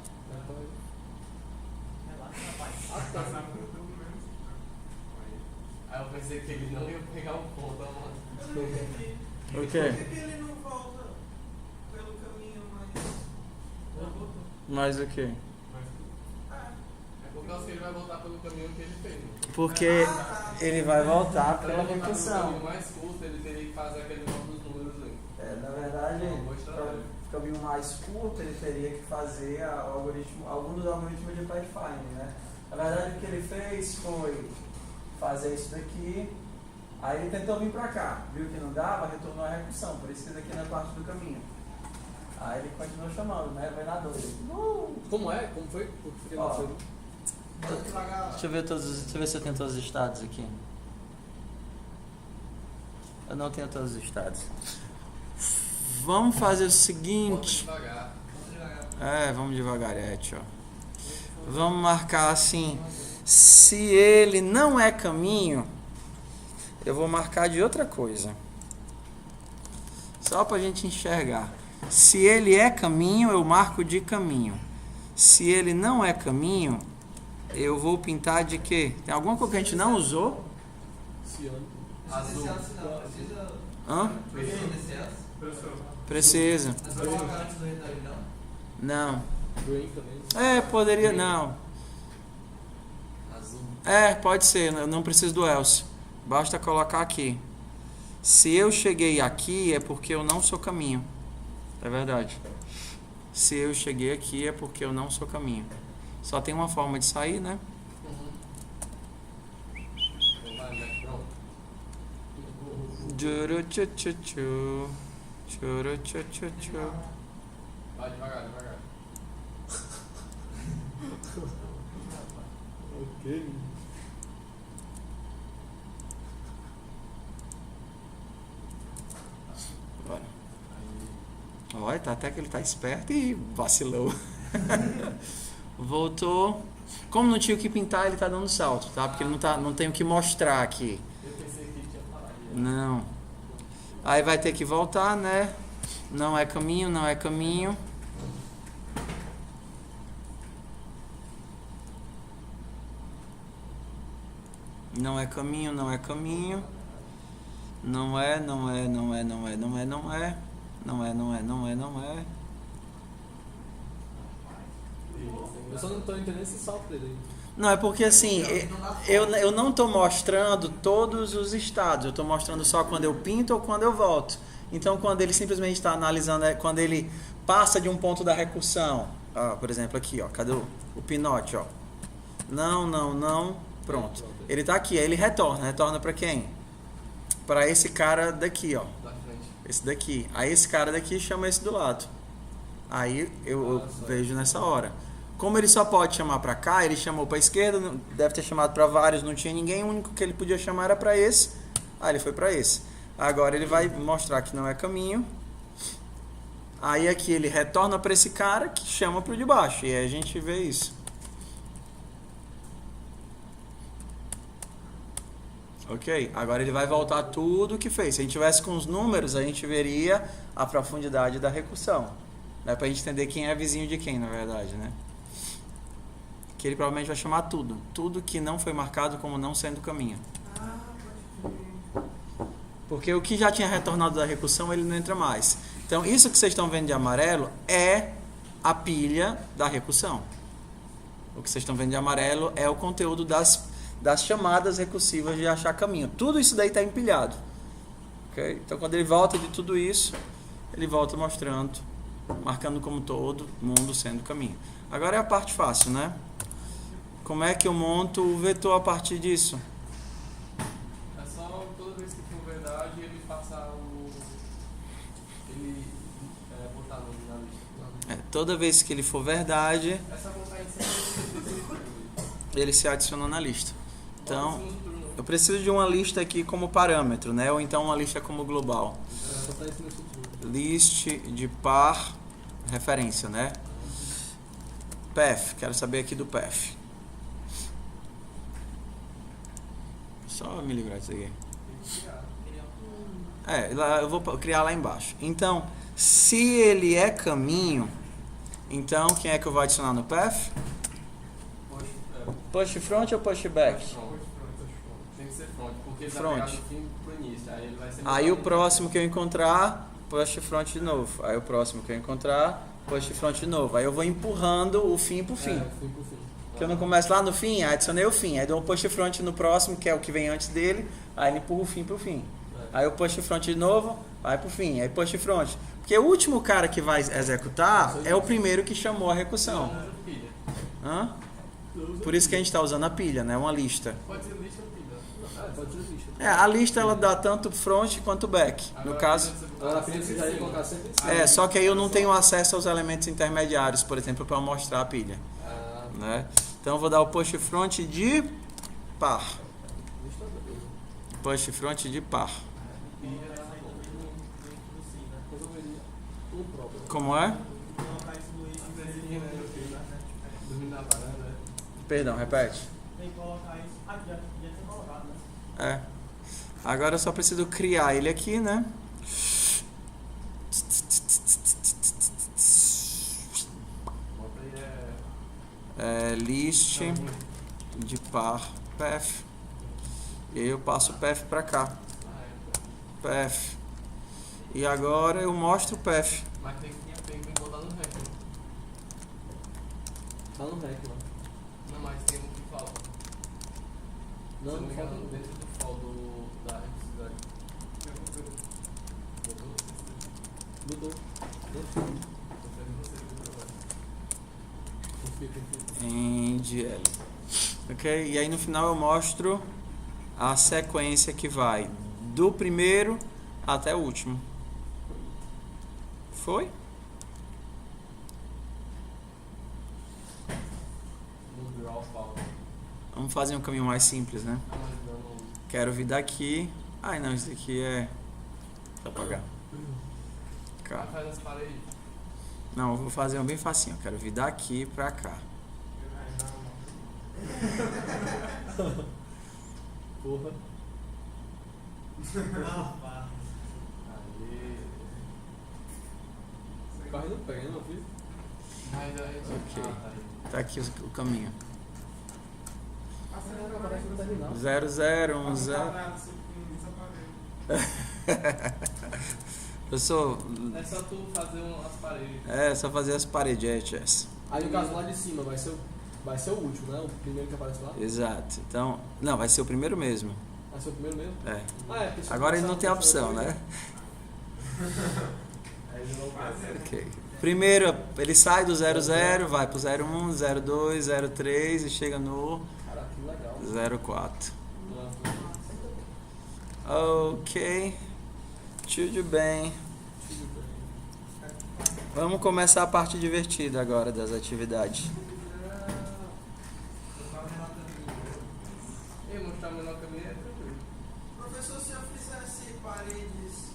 Relaxa, rapaz. Ah, tá. Aí eu pensei que ele não ia pegar um ponto, mano. Eu não entendi. O Por quê? que ele não volta pelo caminho mais... Mais o quê? É por causa que ele vai voltar pelo caminho que ele fez. Porque ele vai voltar Pra pela ele voltar pelo recursão. caminho mais curto, ele teria que fazer aquele nome dos números aí. Na verdade, Não, vou estragar. para o caminho mais curto, ele teria que fazer algum dos algoritmos de pathfinding, né? Na verdade, o que ele fez foi fazer isso daqui, aí ele tentou vir para cá, viu que não dava, retornou a recursão, por isso que isso daqui não é parte do caminho. Aí ele continuou chamando, né? Vai na doida. Como é? Como foi? O que Ó. aconteceu? Deixa eu ver se eu tenho todos os estados aqui. Eu não tenho todos os estados. Vamos fazer o Bota seguinte. devagar. Vamos devagar, ó. Vamos marcar assim. Se ele não é caminho, eu vou marcar de outra coisa. Só pra gente enxergar. Se ele é caminho, eu marco de caminho. Se ele não é caminho, eu vou pintar de quê? Tem alguma coisa que a gente não usou? Ciano. Azul. Não precisa. Hã? Precisa. Precisa. Mas vai colocar antes do retorno, não? Não. Green também. Poderia não. Azul. Pode ser, eu não preciso do else. Basta colocar aqui. Se eu cheguei aqui é porque eu não sou caminho. É verdade. Se eu cheguei aqui é porque eu não sou caminho. Só tem uma forma de sair, né? Então vai, né? Pronto. Tchuruchuchuchu. Tchuruchuchuchu. Vai devagar, devagar. Ok. Bora. Olha, tá até que ele tá esperto e vacilou. Voltou. Como não tinha o que pintar, ele tá dando salto, tá? Porque ele não tem o que mostrar aqui. Eu pensei que tinha parado. Não. Aí vai ter que voltar, né? Não é caminho, não é caminho. Não é caminho, não é caminho. Não é. Não é. Eu só não tô entendendo esse salto dele aí. Não, é porque assim, eu não estou mostrando todos os estados, eu estou mostrando só quando eu pinto ou quando eu volto. Então, quando ele simplesmente está analisando, quando ele passa de um ponto da recursão, por exemplo, aqui, cadê o pinote, Não, pronto. Ele está aqui, aí ele retorna para quem? Para esse cara daqui, Da frente. esse daqui. Aí esse cara daqui chama esse do lado. Aí eu vejo nessa hora. Como ele só pode chamar para cá, ele chamou para a esquerda, deve ter chamado para vários, não tinha ninguém, o único que ele podia chamar era para esse. Ele foi para esse. Agora ele vai mostrar que não é caminho. Aí aqui ele retorna para esse cara que chama para o de baixo. E aí a gente vê isso. Ok? Agora ele vai voltar tudo o que fez. Se a gente tivesse com os números, a gente veria a profundidade da recursão. Dá pra gente entender quem é vizinho de quem, na verdade, né? Que ele provavelmente vai chamar tudo. Tudo que não foi marcado como não sendo caminho. Porque o que já tinha retornado da recursão, ele não entra mais. Então, isso que vocês estão vendo de amarelo é a pilha da recursão. O que vocês estão vendo de amarelo é o conteúdo das chamadas recursivas de achar caminho. Tudo isso daí está empilhado. Okay? Então, quando ele volta de tudo isso, ele volta mostrando, marcando como todo mundo sendo caminho. Agora é a parte fácil, né? Como é que eu monto o vetor a partir disso? É só toda vez que for verdade, ele passar ele botar na lista. Toda vez que ele for verdade, É só botar em cima ele se adiciona na lista. Então, eu preciso de uma lista aqui como parâmetro, né? Ou então uma lista como global. Só tá isso no futuro. List de par referência, né? Path, quero saber aqui do path. Só me livrar disso aqui. Eu vou criar lá embaixo. Então, se ele é caminho, então quem é que eu vou adicionar no path? Push front ou push back? Tem que que ser front, porque ele Front. vai pegar do fim pro início, aí ele vai ser... Aí o próximo que eu encontrar, push front de novo. Aí o próximo que eu encontrar, push front de novo. Aí eu vou empurrando o fim pro fim. Fim pro fim. Que eu não começo lá no fim, aí adicionei o fim. Aí dou um push front no próximo, que é o que vem antes dele. Aí ele empurra o fim pro fim. Aí eu push front de novo, vai pro fim. Aí push front. Porque o último cara que vai executar é o primeiro que chamou a recursão. Hã? Por isso que a gente está usando a pilha, né? Uma lista. Pode ser lista ou pilha? Pode ser lista. A lista ela dá tanto front quanto back. No caso, Agora a pilha você já ia colocar sempre em cima. só que aí eu não tenho acesso aos elementos intermediários, por exemplo, para mostrar a pilha. Né? Então eu vou dar o push front de par. Push front de par. Como é? Dormindo na varanda. Perdão, repete. Tem que colocar isso. Ah, já tinha colocado, né? Agora eu só preciso criar ele aqui, né? Bota aí, List de par path. E aí eu passo o path para cá. Path. E agora eu mostro o path. Mas tem que botar no REC. Né? Tá no REC lá. Não, mas tem um que falta. Se Não, eu não me falta engano, não. dentro do fall da necessidade. Botou? Botou. Em DL. Ok? E aí no final eu mostro a sequência que vai do primeiro até o último. Foi? No draw fall. Vamos fazer um caminho mais simples, né? Ah, mas não. Quero vir daqui. Ai não, isso daqui é. Deixa eu apagar. Cá. Faz as paredes. Não, eu vou fazer um bem facinho. Eu quero vir daqui pra cá. Porra. Aí. Corre não pega, não, filho? Mas aí. Ok. Ah, tá aí. Tá aqui o caminho. Parece que não terminar. 0, 0, 1, 0. Eu sou. É só tu fazer as paredes. É, só fazer as paredes. Aí no caso lá de cima vai ser o último, né? O primeiro que aparece lá. Exato. Então. Não, vai ser o primeiro mesmo. Vai ser o primeiro mesmo? É. Porque se Agora ele passar não tem a no opção, primeiro, né? Aí ele não vai. Ok. Primeiro, ele sai do 0, 0, vai pro 0, 1, 0, 2, 0, 3 e chega no Caraca, que legal. 0, 4. Ok. Tudo bem. Vamos começar a parte divertida agora das atividades. E mostrar o menor caminho é tranquilo. Professor, se eu fizesse paredes,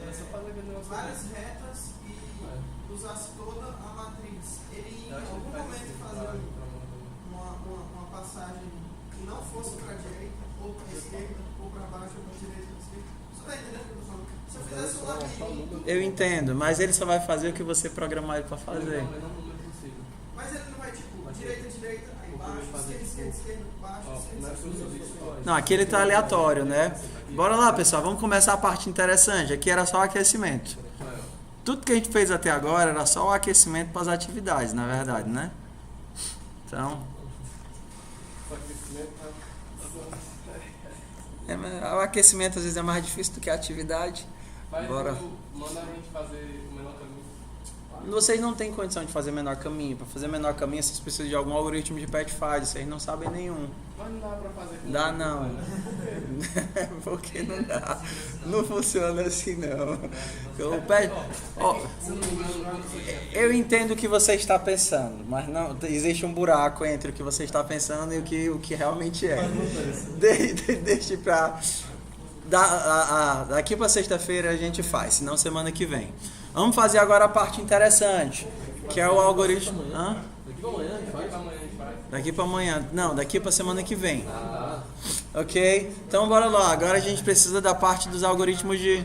É só fazer aquele negócio. várias retas e usasse toda a matriz, ele em Eu acho que algum faz momento assim, fazer pra- uma passagem que não fosse para a direita, ou para a esquerda, ou para baixo, ou para a direita, ou para a esquerda. Você está entendendo o que eu estou falando? Se eu fizesse um labirinto, Eu entendo, mas ele só vai fazer o que você programar ele para fazer. Não, menor número possível. mas ele não vai tipo Mas direita, direita, aí baixo, fazer esquerda, esquerda, esquerda, baixo, Ó, esquerda, nós esquerda. somos isso. Não, aqui ele tá aleatório, né? Bora lá, pessoal, vamos começar a parte interessante. Aqui era só o aquecimento. Tudo que a gente fez até agora era só o aquecimento para as atividades, na verdade, né? Então, o aquecimento às vezes é mais difícil do que a atividade. Bora. Manda a gente fazer o menor caminho. Vocês não têm condição de fazer menor caminho. Para fazer menor caminho, vocês precisam de algum algoritmo de Pathfinder. Vocês não sabem nenhum. Mas não dá pra fazer com Dá o não. né? Porque não dá. Não funciona assim não. Se eu não me engano, quando você tinha Eu entendo o que você está pensando, mas não existe um buraco entre o que você está pensando e o que realmente é. Deixe pra. Daqui para sexta-feira a gente faz, senão semana que vem. Vamos fazer agora a parte interessante, que é o algoritmo. Hã? Daqui pra amanhã a gente faz? amanhã a gente faz. Daqui para amanhã. Não, daqui para semana que vem. Ok? Então bora lá. Agora a gente precisa da parte dos algoritmos de.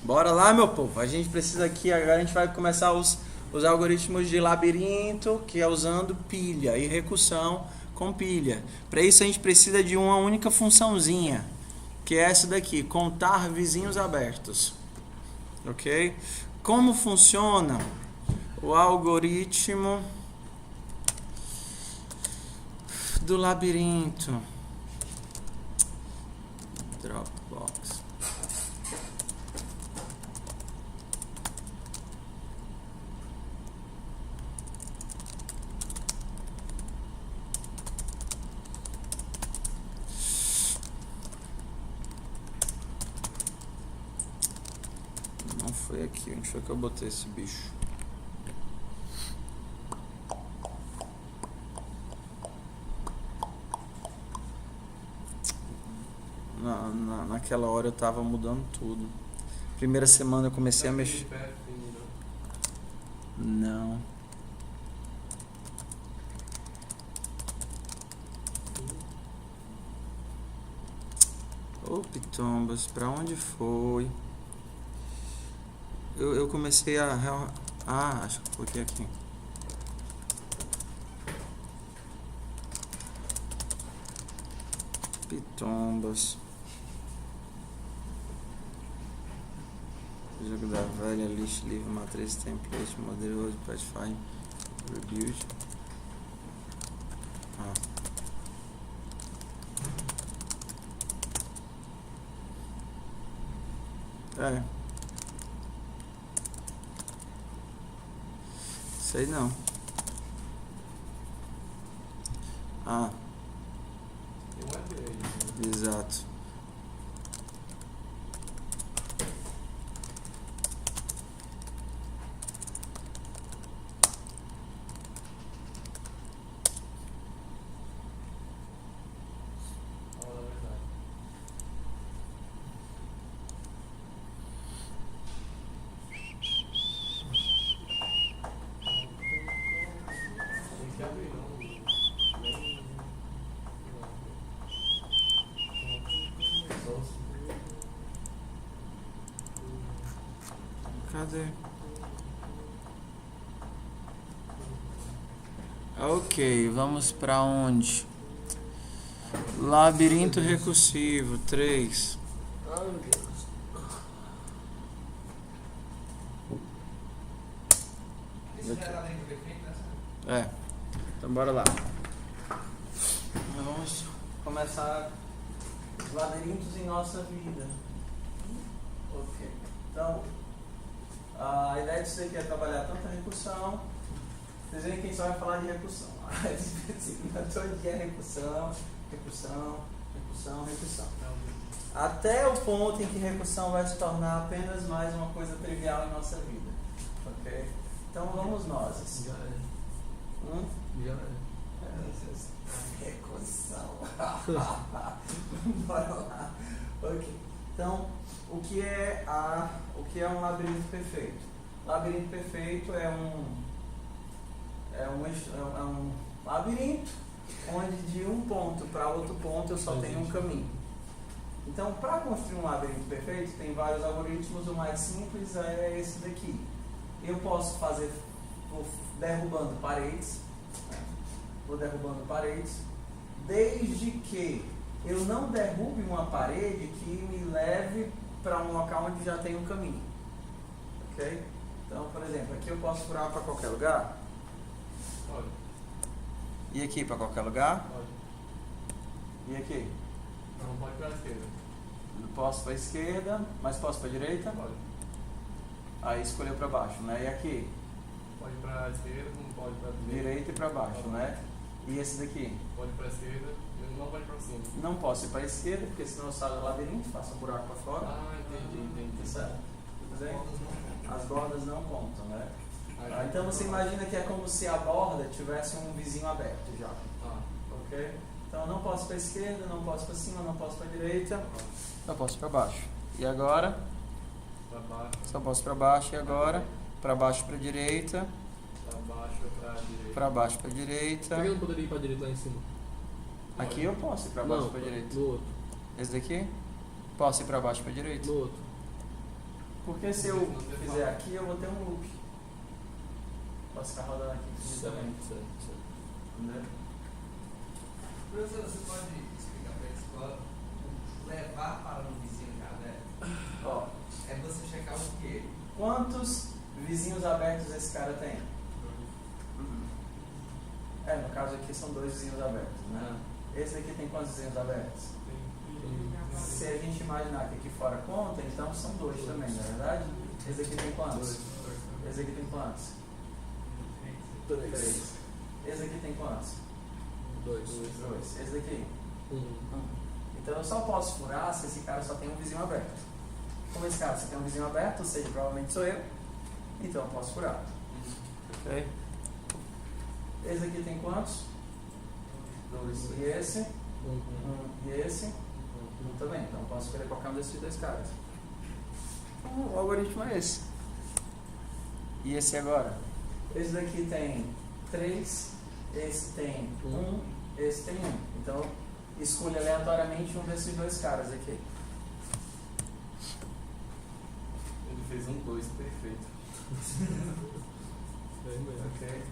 Bora lá, meu povo. A gente precisa aqui. Agora a gente vai começar os os algoritmos de labirinto, que é usando pilha, e recursão com pilha. Para isso a gente precisa de uma única funçãozinha, que é essa daqui, contar vizinhos abertos. Ok? Como funciona o algoritmo do labirinto? Dropbox. Não foi aqui, onde foi que eu botei esse bicho? Naquela hora eu tava mudando tudo. Primeira semana eu comecei a mexer. Não. Ô pitombas, pra onde foi? Eu comecei a... Ah, acho que coloquei aqui. Pitombas. Jogo da velha, list, livre, matriz, template, modelo, pathfind, rebuild. É. Sei não. Ah. Exato. Cadê? Ok, vamos para onde? Labirinto recursivo 3. É. Então bora lá. Vamos começar os labirintos em nossa vida. Ok. Então, a ideia disso aqui é trabalhar tanto a recursão. Vocês veem que a gente só vai falar de recursão. Todo dia é recursão, recursão, recursão, recursão. Até o ponto em que recursão vai se tornar apenas mais uma coisa trivial em nossa vida. Ok? Então vamos nós. Assim. Já é. Já é. Recursão. Bora lá. Ok. Então, o que é um labirinto perfeito? Labirinto perfeito é um labirinto onde de um ponto para outro ponto eu só tenho um caminho. Então, para construir um labirinto perfeito, tem vários algoritmos. O mais simples é esse daqui. Eu posso fazer derrubando paredes, né? Vou derrubando paredes, desde que eu não derrube uma parede que me leve para um local onde já tem um caminho. Ok? Então, por exemplo, aqui eu posso furar para qualquer lugar. Pode. E aqui para qualquer lugar? Pode. E aqui? Não, pode para a esquerda. Eu posso para a esquerda, mas posso para a direita? Pode. Aí escolheu para baixo, né? E aqui? Pode para a esquerda, não pode para a direita. Direita e para baixo, né? E esse daqui? Pode para a esquerda, não pode para cima. Não posso ir para a esquerda, porque senão eu saio do labirinto, faço um buraco para fora. Ah, entendi. Certo? As bordas não contam, né? Ah, Então você imagina que é como se a borda tivesse um vizinho aberto já. Ah, Ok? Então eu não posso para a esquerda, não posso para cima, não posso para a direita, só posso para baixo. E agora? para baixo. Só posso para baixo. E agora? Para baixo para a direita, Para baixo para a direita. para baixo para a direita. Por que eu não poderia ir para a direita lá em cima? Aqui eu posso ir para baixo Não, para a direita. no outro. Esse daqui? Posso ir para baixo para a direita? No outro. Porque se eu fizer aqui, eu vou ter um loop. posso ficar rodando aqui infinitamente. Entendeu? Professor, você pode explicar para a escola o levar para um vizinho aberto? Ó, É você checar o quê? quantos vizinhos abertos esse cara tem? No caso aqui são 2 vizinhos abertos, né? Esse aqui tem quantos vizinhos abertos? Se a gente imaginar que aqui fora conta, então são 2 também, não é verdade? Esse aqui tem quantos? Esse aqui tem quantos? 3. Esse aqui tem quantos? 2. 2. Esse daqui? 1. Então eu só posso furar se esse cara só tem um vizinho aberto. Como esse cara só tem um vizinho aberto, ou seja, provavelmente sou eu, então eu posso furar. Ok? Esse aqui tem quantos? 2. E esse? 1. E esse? 1 também. Então eu posso escolher qualquer um desses 2 caras. Então, o algoritmo é esse. E esse agora? Esse daqui tem 3, esse tem 1, esse tem 1. Então escolha aleatoriamente um desses 2 caras aqui. Ele fez 1, 2, perfeito. Ok.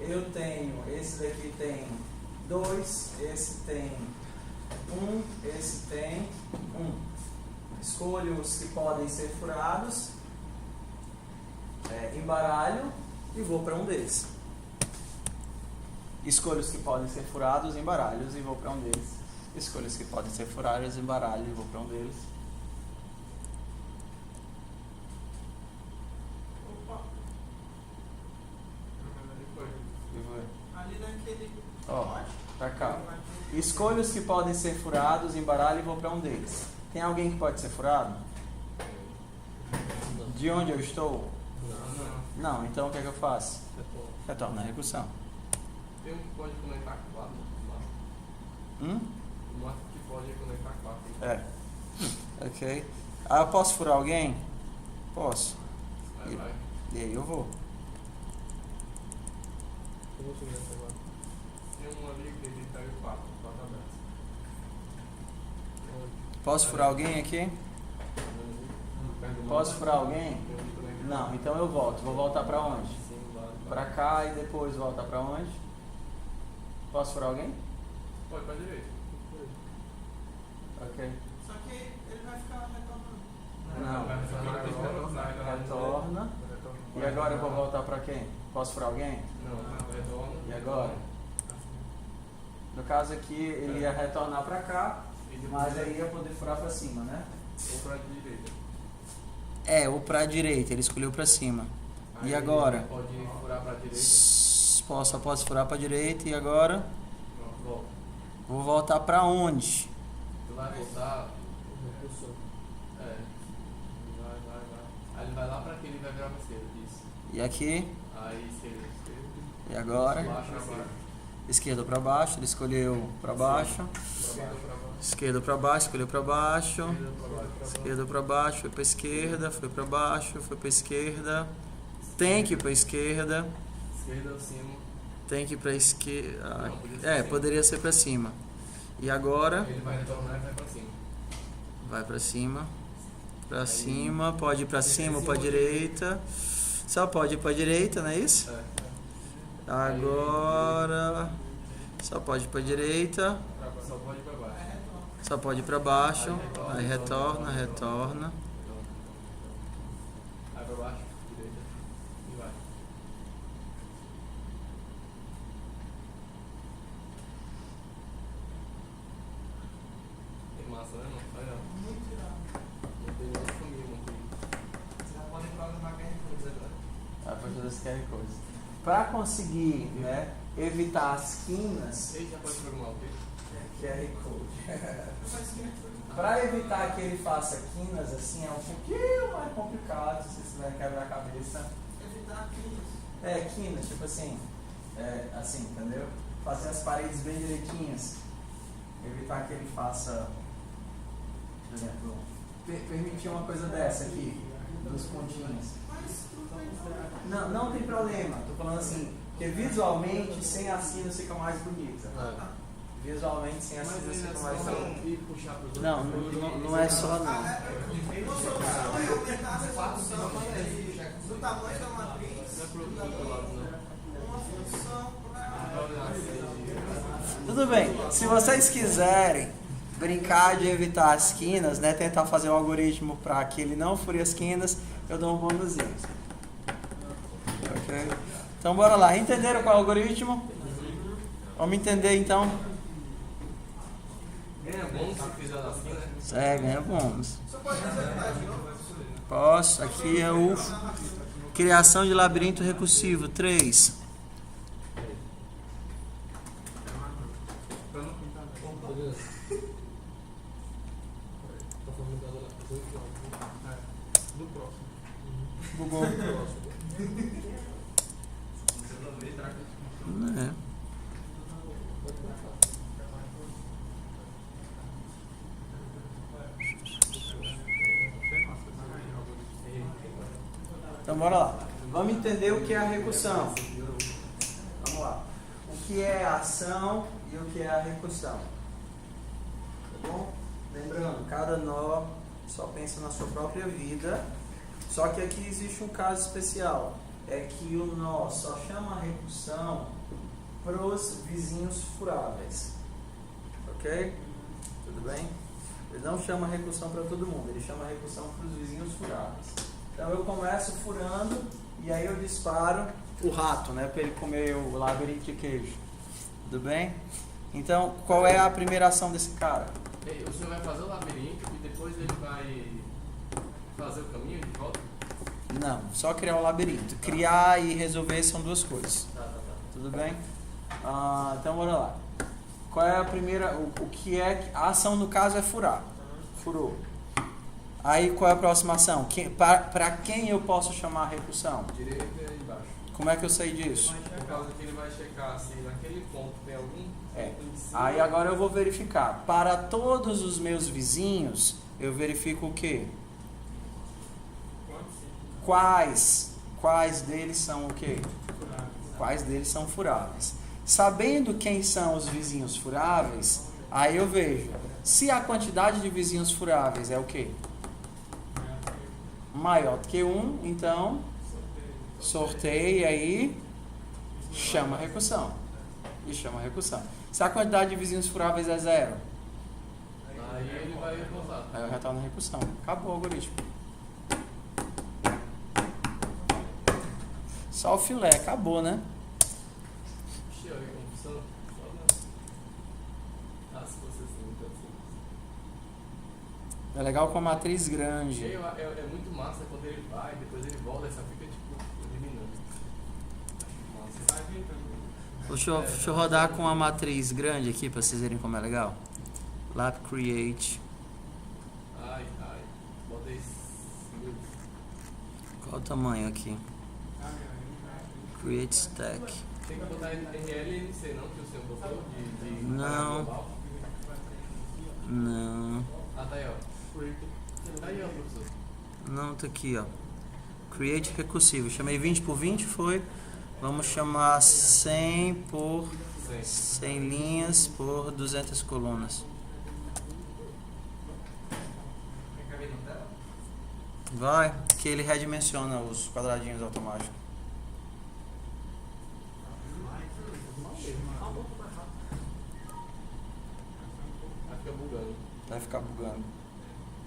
Eu tenho, esse daqui tem 2, esse tem 1, esse tem 1. Escolho os que podem ser furados, embaralho e vou para um deles. Escolho os que podem ser furados, embaralhos e vou para um deles. Escolho os que podem ser furados, embaralho e vou para um deles. Opa, ali naquele. Ó, pra cá. Escolho os que podem ser furados, embaralho e vou para um deles. Tem alguém que pode ser furado? De onde eu estou? Não, então o que é que eu faço? Retorno na recursão. Tem um que pode conectar 4. Um que pode conectar 4. Ok. Eu posso furar alguém? Posso. Vai. E aí eu vou. Tem um ali que ele pega 4 abertos. Posso furar alguém aqui? Posso furar alguém? Não, então eu volto. Vou voltar para onde? Para cá e depois voltar para onde? Posso furar alguém? Pode para a direita. Ok. Só que ele vai ficar retornando. Não. Retorna. E agora eu vou voltar para quem? Posso furar alguém? Não, retorna. E agora? No caso aqui ele ia retornar para cá, mas aí ia poder furar para cima, né? Ou para a direita. Ou para a direita, ele escolheu para cima. E Aí agora? Pode furar para a direita. Só posso furar para a direita e agora? Volta. Vou voltar para onde? Tu vai voltar. Vai. Aí ele vai lá para aqui, ele vai virar para a esquerda. Isso. E aqui? Aí esquerda. E agora? Baixo, esquerda. Esquerda para baixo, ele escolheu para baixo. Esquerda para baixo, escolheu para baixo. Esquerda para baixo, foi para esquerda, foi para baixo, foi para esquerda. Tem que ir para esquerda. Esquerda, cima. Tem que ir para esquerda. Não, podia ser Poderia ser para cima. E agora? Ele vai retornar e vai para cima. Vai para cima. Para cima, pode ir para cima ou para direita. Só pode ir para direita, não é isso? Agora só pode ir para direita. Só pode ir para baixo. Só pode ir para baixo. Aí retorna. Aí para baixo, direita. E vai. Que massa, né? Olha. Muito irado. Não tem nem família aqui. Vocês já podem programar QR Codes agora. A partir das QR codes. Para conseguir, né, evitar as quinas, Ele já pode programar o quê? QR Code. Faz sentido. Para evitar que ele faça quinas assim é um pouquinho mais complicado, se vocês tiverem quebrar a cabeça. Evitar quinas. Quinas, tipo assim, assim, entendeu? Fazer as paredes bem direitinhas. Evitar que ele faça, por exemplo, permitir uma coisa dessa aqui, dos pontinhos. Mas tudo bem, então. Não tem problema, tô falando assim, porque visualmente sem as quinas fica mais bonita. Visualmente sem as quinas fica mais bonita. E puxar para os outros. Não é só não. Uma solução é aumentar a resolução do tamanho da matriz. Não é para o outro lado, não. função para... Tudo bem. Se vocês quiserem brincar de evitar as quinas, né, tentar fazer um algoritmo para que ele não fure as quinas, eu dou um bônusinho. Ok? Então bora lá. Entenderam qual é o algoritmo? Vamos entender então. Ganha bônus se fizer assim, né? Ganha bônus. Você pode executar de novo? Posso. Aqui é o criação de labirinto recursivo 3. Do próximo. Bugou. É. Então bora lá. Vamos entender o que é a recursão. Vamos lá. O que é a ação e o que é a recursão. Tá bom? Lembrando, cada nó só pensa na sua própria vida. Só que aqui existe um caso especial. É que o nó só chama a recursão para os vizinhos furáveis. Ok? Tudo bem? Ele não chama a recursão para todo mundo, ele chama a recursão para os vizinhos furáveis. Então eu começo furando e aí eu disparo o rato, né? Para ele comer o labirinto de queijo. Tudo bem? Então, qual é a primeira ação desse cara? O senhor vai fazer o labirinto e depois ele vai fazer o caminho de volta? Não, só criar o labirinto. Criar e resolver são duas coisas. Tá. Tudo bem? Então, bora lá. Qual é a primeira... O que é... A ação, no caso, é furar. Furou. Aí, qual é a próxima ação? Para quem eu posso chamar a recursão? Direita e embaixo. Como é que eu sei disso? Por causa que ele vai checar se naquele ponto tem algum ponto em cima. Aí, agora eu vou verificar. Para todos os meus vizinhos, eu verifico o quê? Quais deles são o quê? Quais deles são furáveis? Sabendo quem são os vizinhos furáveis, aí eu vejo. Se a quantidade de vizinhos furáveis é o quê? Maior do que 1, então sorteia aí, chama a recursão. E chama a recursão. Se a quantidade de vizinhos furáveis é 0, Aí ele vai voltar. aí eu retorno a recursão. Acabou o algoritmo. Só o filé, acabou, né? Ixi, olha como funciona. Se fosse assim, então assim. É legal com a matriz grande. É muito massa quando ele vai, depois ele volta, só fica tipo eliminando. Acho massa. Deixa eu rodar com a matriz grande aqui para vocês verem como é legal. Lab Create. Ai, bota esse. Qual o tamanho aqui? Create Stack. Tem que botar RLNC, não? Que o senhor botou de Não. global. Não. Tá aí, ó. Tá aí, ó, professor. Não, tá aqui, ó. Create recursivo. Chamei 20 por 20, foi. Vamos chamar 100 por 100 linhas por 200 colunas. Vai, que ele redimensiona os quadradinhos automáticos. Vai ficar bugando.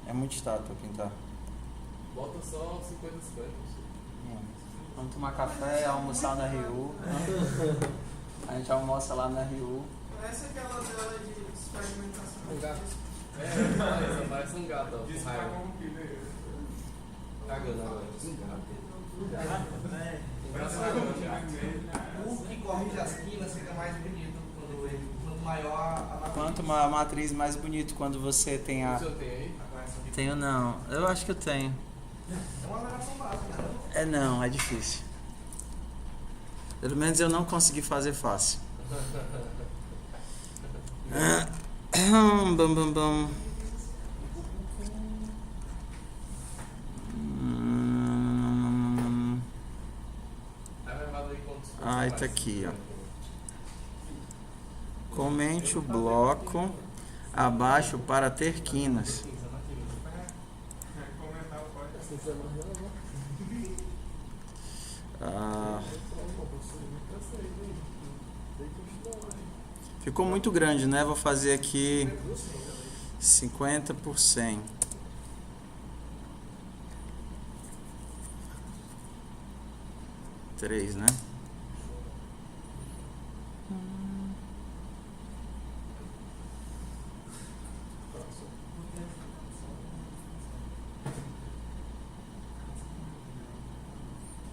É muito estado pra pintar. Bota só 50-50. Vamos tomar café, almoçar na Rio. A gente almoça lá na Rio. Parece aquela tela de experimentação. Um gato. Parece um gato, ó. Diz Com que tá raiva. corrompido aí. Cagando agora. O que corrige as quinas fica mais bonito quanto maior a matriz. Quanto uma matriz mais bonito quando você tem a... O senhor tem aí? Tenho não. Eu acho que eu tenho. É uma versão básica, né? É não, é difícil. Pelo menos eu não consegui fazer fácil. Bam, bam, bam. Ai, tá aqui, ó. Comente o bloco abaixo para ter quinas. Comentar o código. Ah, Ficou muito grande, né? Vou fazer aqui 50%. Três, né?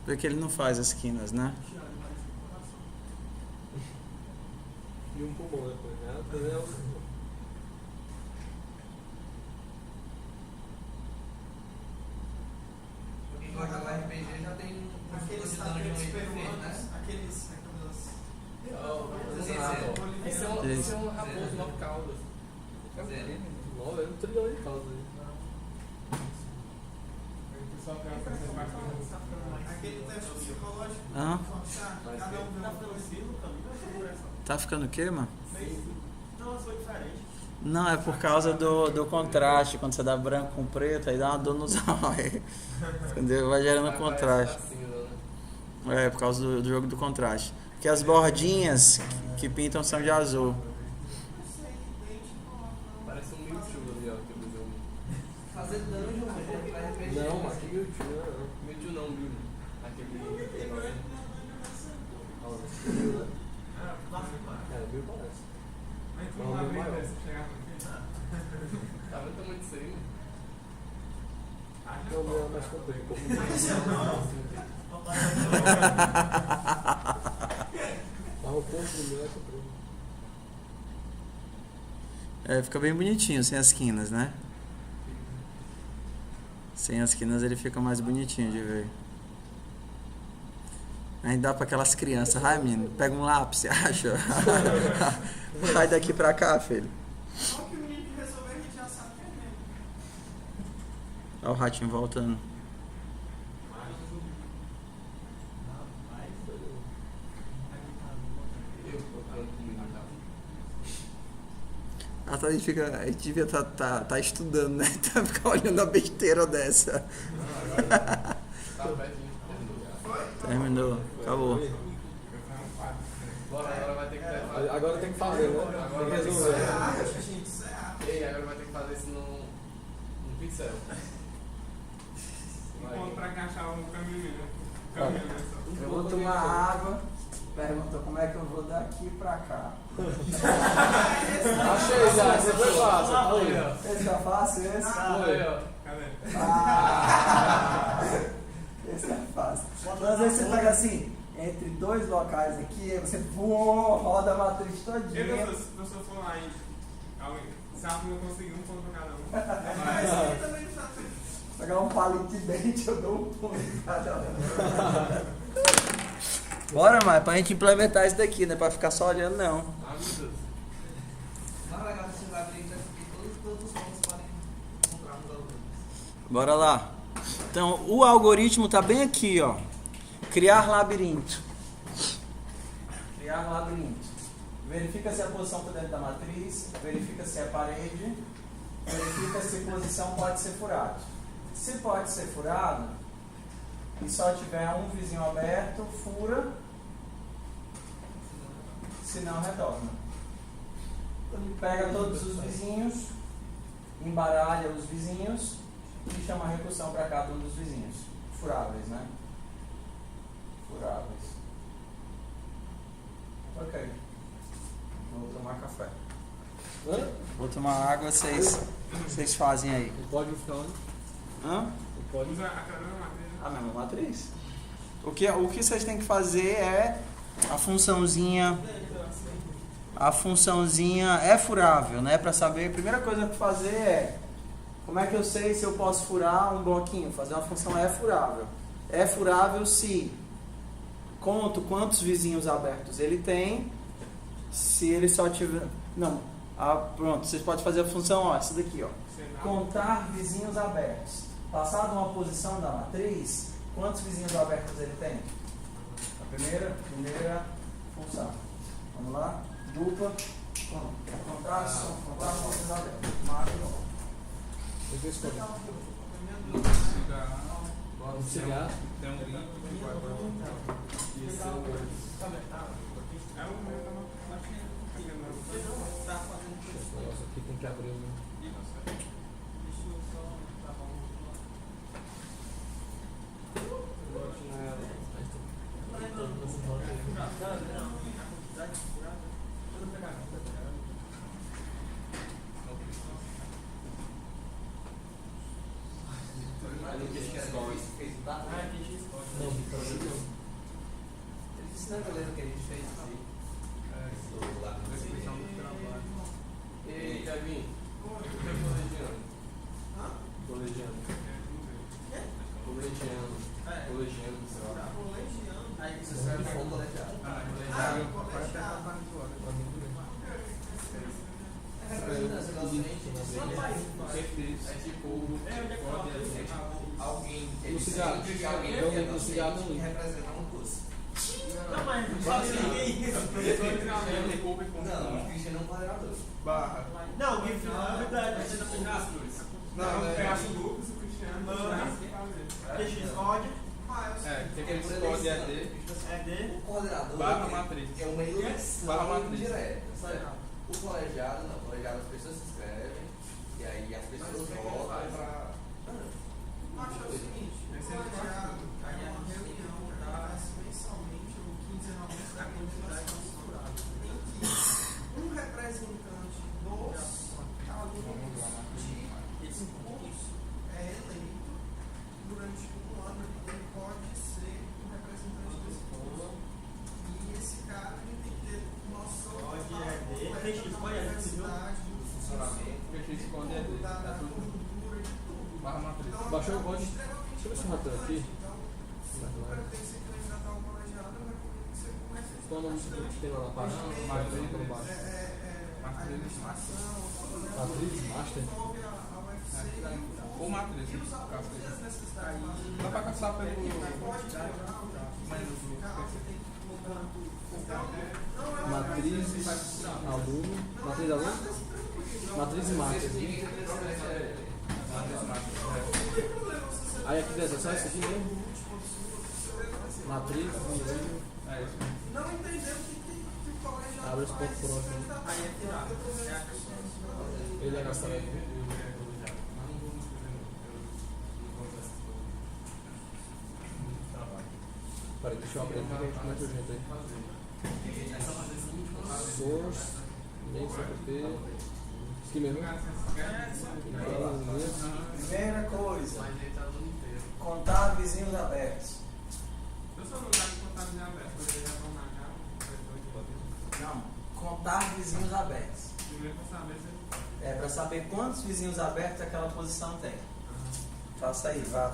Porque ele não faz as quinas, né? E um pulmão depois, né? Quem gosta do RPG já tem um Aqueles dano de tapetes um efeito, peruanos, né? aqueles. Esse é um raposo 9 caudas. Zero. Não, é um trilhão de causas aí. O pessoal tem uma participação. Aquele teste psicológico. Ah, Cada um vê uma coisa. tá ficando o quê, mano? Não, foi diferente. Não, é por causa do contraste. Quando você dá branco com preto, aí dá uma dor nos olhos. Entendeu? Vai gerando contraste. É, por causa do jogo do contraste. Porque as bordinhas que pintam são de azul. Parece um Mewtwo ali, ó, que do jogo. Fazer dungeon pra RPG. Não, aqui meu tio, não. Mewtwo não, Mew. Aquele negócio. É, Bill parece. Mas tu não abre essa, chegar por aqui. Tá vendo o tamanho disso aí, mano? Não, o meu é mais comprido. Mas o ponto do meu é comprido. É, fica bem bonitinho sem as quinas, né? Sem as quinas ele fica mais bonitinho de ver. Aí dá pra aquelas crianças, ai menino, pega um lápis, você acha? Sai daqui pra cá, filho. Só que o menino que resolver a gente já sabe que é mesmo. Olha o ratinho voltando. A gente devia tá estudando, né? Tá ficar olhando a besteira dessa. Tá pertinho. Terminou, acabou. Bora, agora vai ter que Agora tem que fazer, né? Tem que resolver. Ei, agora vai ter que fazer isso num pincel. Um ponto pra encaixar o caminho, né? Eu vou tomar água. Perguntou como é que eu vou daqui pra cá. Achei já, você foi fácil. Esse tá fácil, esse? Aí, ó. Cadê? Esse é fácil. Às vezes você pega assim, entre dois locais aqui, aí você voa, roda a matriz todinha. Se você for lá e alguém sabe que eu consegui um ponto pra cada um. Mas ele também não sabe. Pegar um palito de dente, eu dou um ponto em cada um. Bora, mais pra gente implementar isso daqui, não é pra ficar só olhando, não. Ah, meu Deus. O mais legal desse labirinto é que todos os pontos podem encontrar um valor. Bora lá. Então, o algoritmo tá bem aqui, ó. Criar labirinto. Criar labirinto. Verifica se a posição está dentro da matriz, verifica se é parede, verifica se a posição pode ser furado. Se pode ser furado, e só tiver um vizinho aberto, fura, se não retorna. Pega todos os vizinhos, embaralha os vizinhos e chama a recursão para cada um dos vizinhos. Furáveis, né? Furáveis. Ok. Vou tomar café. Hã? Vou tomar água, vocês fazem aí. O código fica onde? Hã? O código. Usa aquela mesma matriz. A mesma matriz. O que vocês têm que fazer é a funçãozinha é furável, né? Para saber, a primeira coisa que fazer é como é que eu sei se eu posso furar um bloquinho? Fazer uma função é furável. É furável se conto quantos vizinhos abertos ele tem, se ele só tiver... Não, pronto, vocês podem fazer a função, ó, essa daqui, ó. Contar vizinhos abertos. Passado uma posição da matriz, quantos vizinhos abertos ele tem? A primeira função. Vamos lá? Dupla. Contar vizinhos abertos. Marca. Eu vi esse código. Um cigarro. Tem um gringo que vai para o é o meu da China. Tá fazendo Esse negócio aqui tem que abrir o. Deixa eu só travar Aí no que fez o dado. Não, não. Ele disse, não, beleza, que a gente fez assim. Do lado do Descrição do trabalho. Ei, Kevin, o que é colegiano? Colegiano. Colegiano. Colegiano, sei lá. colegiando. Aí você escreve como colegiado. É tipo. Alguém que No cigarro. No cigarro não liga. representa um curso. Não, mas não ninguém isso. Não, o Christian é um coordenador. Barra. Não, o Gui é verdade. Você não tem Não, eu peço o Lucas, o Cristiano, TX code. tem aquele código ED. ED. O coordenador Barra matriz. é uma eleição Barra matriz. direta. Certo? O colegiado não. O colegiado as pessoas se inscrevem e aí as pessoas votam para. Acho o seguinte, o colegiado é uma reunião que acontece mensalmente ou quinzenalmente da comunidade estruturada, em que um representante dos alunos de curso é eleito durante um ano, ele pode ser um representante desse curso. E esse cara ele tem que ter noção da universidade, do funcionamento, da cultura e de tudo. Barra matriz. Então, Baixou o é código. extremamente Deixa eu ver se o Natan aqui. Então, se o cara tem que se candidatar ao colegiado, eu recomendo que você comece a Qual o nome estudar que tem lá na página? Matriz. a administração, Matriz, master. envolve a UFC Ou matriz. e os alunos e as necessidades básicas. Dá pra caçar pelo. Pode melhorar, Mas você tem que mudar. Então, não é uma Matriz, aluno. Matriz, aluno? Matriz e master. Aí aqui dentro é só isso aqui mesmo? Matriz, É isso. não entender o que o colegiado abre os pontos por onde. Aí é tirado. Ele é gastado. Peraí, deixa eu abrir aqui que a gente comenta junto aí. Source, main CPP. Isso aqui mesmo? Primeira coisa, Mas ele tá no inteiro. contar vizinhos abertos. Eu só não dá de contabilidade aberta, porque ele já vão marcar. Não, contar vizinhos abertos. Primeiro pra saber se. É para saber quantos vizinhos abertos aquela posição tem. Faça aí, vá.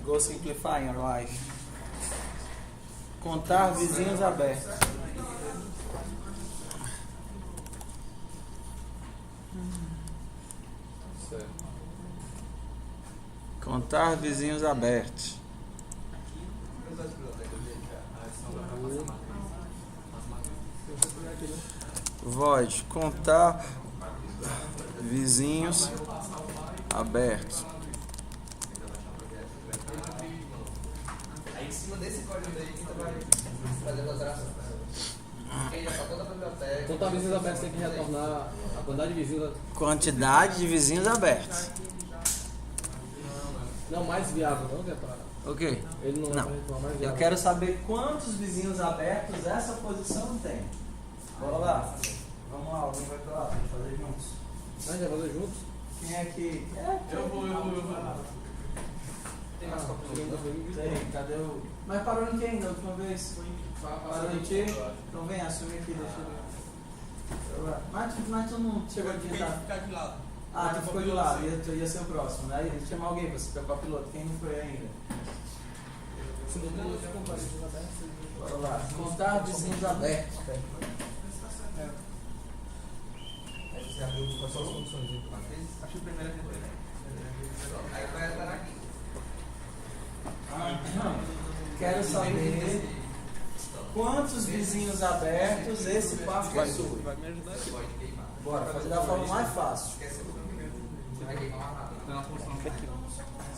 Go simplify your life. Contar vizinhos abertos. Certo. Contar vizinhos abertos. Void, contar vizinhos abertos. Aí em cima desse código daí que você vai fazer as alterações. Porque já está toda a biblioteca. Contar vizinhos abertos tem que retornar a quantidade de vizinhos. Quantidade de vizinhos abertos. Não, mais viável, não, que é pra. Ok. Ele não, Não. é pra retornar mais Eu viável. quero saber quantos vizinhos abertos essa posição tem. Bora lá. Vamos lá, alguém vai pra lá pra gente fazer juntos. Ah, já fazer juntos? Quem é que. Eu vou. Tem mais copiloto. Tem, cadê o. Mas parou em quem da última vez? Parou em ti? Então vem, assume aqui, deixa eu ver. Mas tu não chegou a tentar. Ficar de lado. Ah, tu ficou de lado, ia ser o próximo. Aí né? Chamar alguém pra ser copiloto. Quem não foi ainda? Se não tem, eu fico com vizinhos abertos. Bora lá. Contar vizinhos abertos. Aí você abriu Quais são as funções aí? Acho que o primeiro é retorno. Aí vai entrar aqui. Não. Quero saber quantos vizinhos abertos esse parque possui. Vai me ajudar aqui. Pode queimar. Bora, fazer da forma mais fácil. Esquece o primeiro. vai reclamar rápido. Tem uma função.